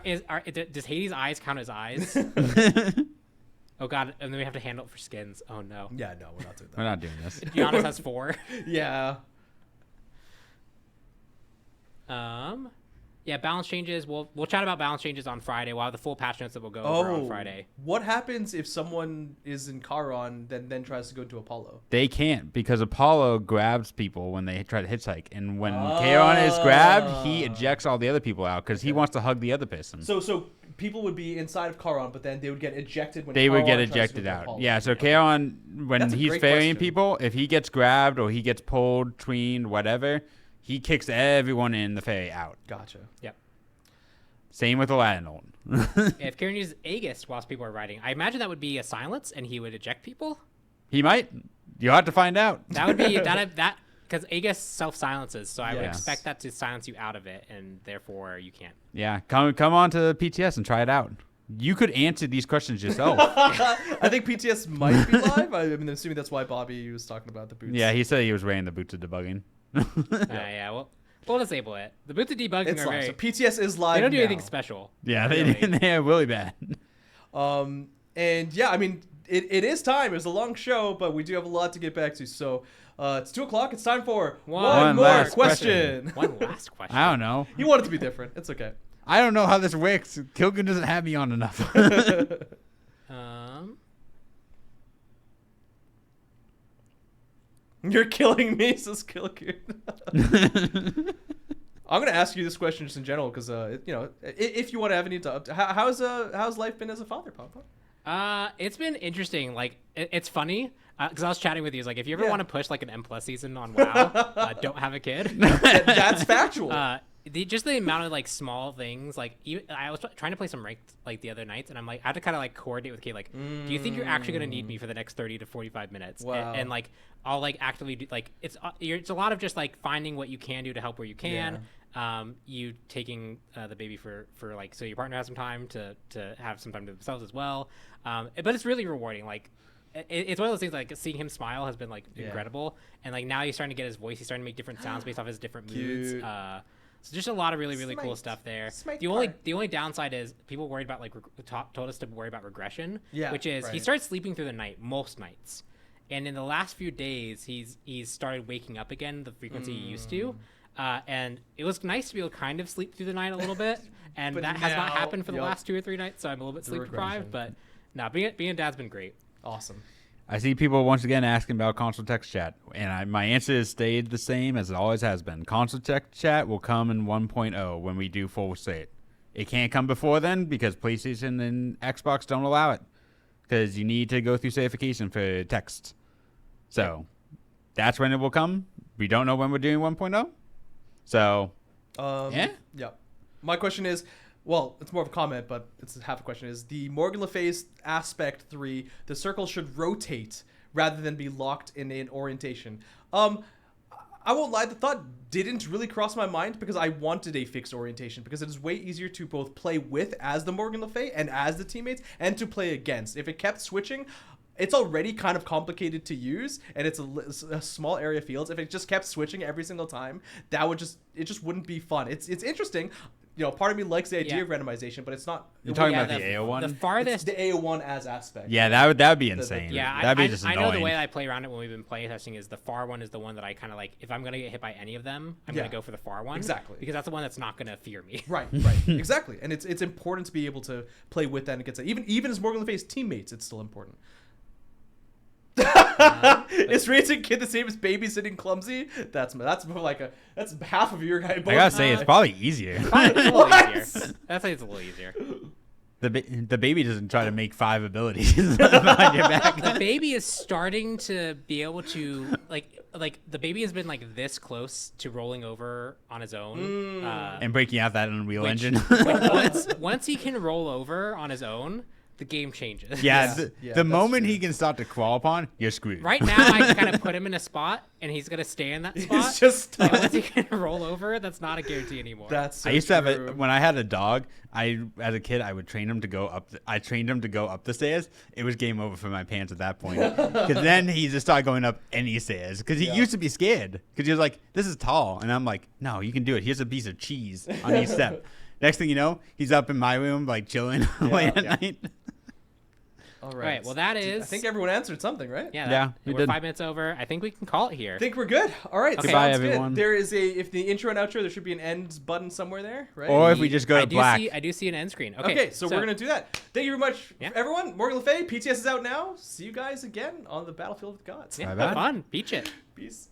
does Hades' eyes count as eyes? Oh god, and then we have to handle it for skins. Oh no. Yeah, no, we're not doing that. We're not doing this. Giannis has 4. Yeah. Yeah, balance changes. We'll chat about balance changes on Friday. We'll have the full patch notes that we'll go over on Friday. What happens if someone is in Charon then tries to go to Apollo? They can't because Apollo grabs people when they try to hitchhike, and when Charon is grabbed, he ejects all the other people out because he wants to hug the other person. So people would be inside of Charon, but then they would get ejected when They Charon would get tries to go ejected to out. Apollo. Yeah, so Charon, when That's a he's great ferrying question. people, if he gets grabbed or he gets pulled, tweened, whatever, he kicks everyone in the ferry out. Gotcha. Yep. Same with Aladdin. If Kieran uses Aegis whilst people are riding, I imagine that would be a silence and he would eject people. He might. You'll have to find out. That would be that because Aegis self-silences, so I would Yes. expect that to silence you out of it, and therefore you can't. Yeah, come on to PTS and try it out. You could answer these questions yourself. I think PTS might be live. I'm assuming that's why Bobby was talking about the boots. Yeah, he said he was wearing the boots of debugging. Yeah, we'll disable it. The boots of debugging It's are live. very. So PTS is live. They don't do now. anything special. Yeah, really. they're really bad. And yeah, I mean, it is time. It was a long show, but we do have a lot to get back to. So it's 2:00. It's time for one more last question. One last question. I don't know. You want it to be different. It's okay. I don't know how this works. Kilgun doesn't have me on enough. You're killing me, says Kilkun. I'm gonna ask you this question just in general because if you want to have any how's life been as a father, Papa? It's been interesting. Like it's funny because I was chatting with you. It's like if you ever Yeah. want to push like an M+ season on WoW, don't have a kid. That's factual. Just the amount of like small things. Like I was trying to play some ranked like the other nights, and I'm like I had to kind of like coordinate with Kate. Like, do you think you're actually gonna need me for the next 30 to 45 minutes? Wow. And like I'll like actively do like it's a lot of just like finding what you can do to help where you can. You taking the baby for like so your partner has some time to have some time to themselves as well. But it's really rewarding. Like it's one of those things like seeing him smile has been like incredible. And like now he's starting to get his voice. He's starting to make different sounds based off his different moods. Cute. So just a lot of really cool Smite. stuff there. Smite The car. only downside is people worried about like told us to worry about regression. Yeah, Which is he right. starts sleeping through the night most nights. And in the last few days, he's started waking up again the frequency he used to. And it was nice to be able to kind of sleep through the night a little bit, and But that has not now- happened for the Yup. last 2 or 3 nights, so I'm a little bit The sleep regression. deprived. But no, being a dad's been great. Awesome. I see people once again asking about console text chat, and my answer has stayed the same as it always has been. Console text chat will come in 1.0 when we do full state. It can't come before then because PlayStation and Xbox don't allow it because you need to go through certification for text. So that's when it will come. We don't know when we're doing 1.0. So yeah. My question is, well, it's more of a comment, but it's half a question. Is the Morgan Le Fay's aspect 3, the circle should rotate rather than be locked in an orientation? I won't lie, the thought didn't really cross my mind because I wanted a fixed orientation because it is way easier to both play with as the Morgan Le Fay and as the teammates and to play against. If it kept switching, it's already kind of complicated to use and it's a small area of fields. If it just kept switching every single time, it just wouldn't be fun. It's interesting. part of me likes the idea Yeah. of randomization, but it's not. You're talking Yeah, about the AO one? The It's farthest. the AO1 as aspect. Yeah, that would be insane. Yeah, that'd be just I annoying. know the way I play around it when we've been playtesting is the far one is the one that I kind of like. If I'm gonna get hit by any of them, I'm Yeah. gonna go for the far one. Exactly. Because that's the one that's not gonna fear me. Right, exactly, and it's important to be able to play with that and get that. Even as Morgan Le Fay's teammates, it's still important. Is raising kid the same as babysitting Clumzy? That's half of your guy. I gotta say, it's probably easier. Probably it's a little What? easier. I'd say it's a little easier. The baby doesn't try to make 5 abilities behind your back. The baby is starting to be able to like the baby has been like this close to rolling over on his own. And breaking out that Unreal Which- Engine. once he can roll over on his own, the game changes. Yeah, Yeah, the that's moment true. he can start to crawl upon, you're screwed. Right now, I can kind of put him in a spot, and he's gonna stay in that spot. It's just And once he can roll over, that's not a guarantee anymore. that's. So I used to have true. it when I had a dog. As a kid, I would train him to go up. I trained him to go up the stairs. It was game over for my pants at that point. Because then he just started going up any stairs. Because he used to be scared. Because he was like, "This is tall," and I'm like, "No, you can do it. Here's a piece of cheese on each step." Next thing you know, he's up in my room like chilling late at night. All Right, well, that I is- think everyone answered something, right? Yeah, Yeah, we we're did. 5 minutes over. I think we can call it here. I think we're good. All right. Okay. Goodbye, sounds good. everyone. There is if the intro and outro, there should be an end button somewhere there, right? Or if we just go I to do black. I do see an end screen. Okay, so we're gonna do that. Thank you very much, Yeah. everyone. Morgan Le Fay, PTS is out now. See you guys again on the Battlefield of the Gods. Yeah, Bye-bye. have fun. Beach it. Peace.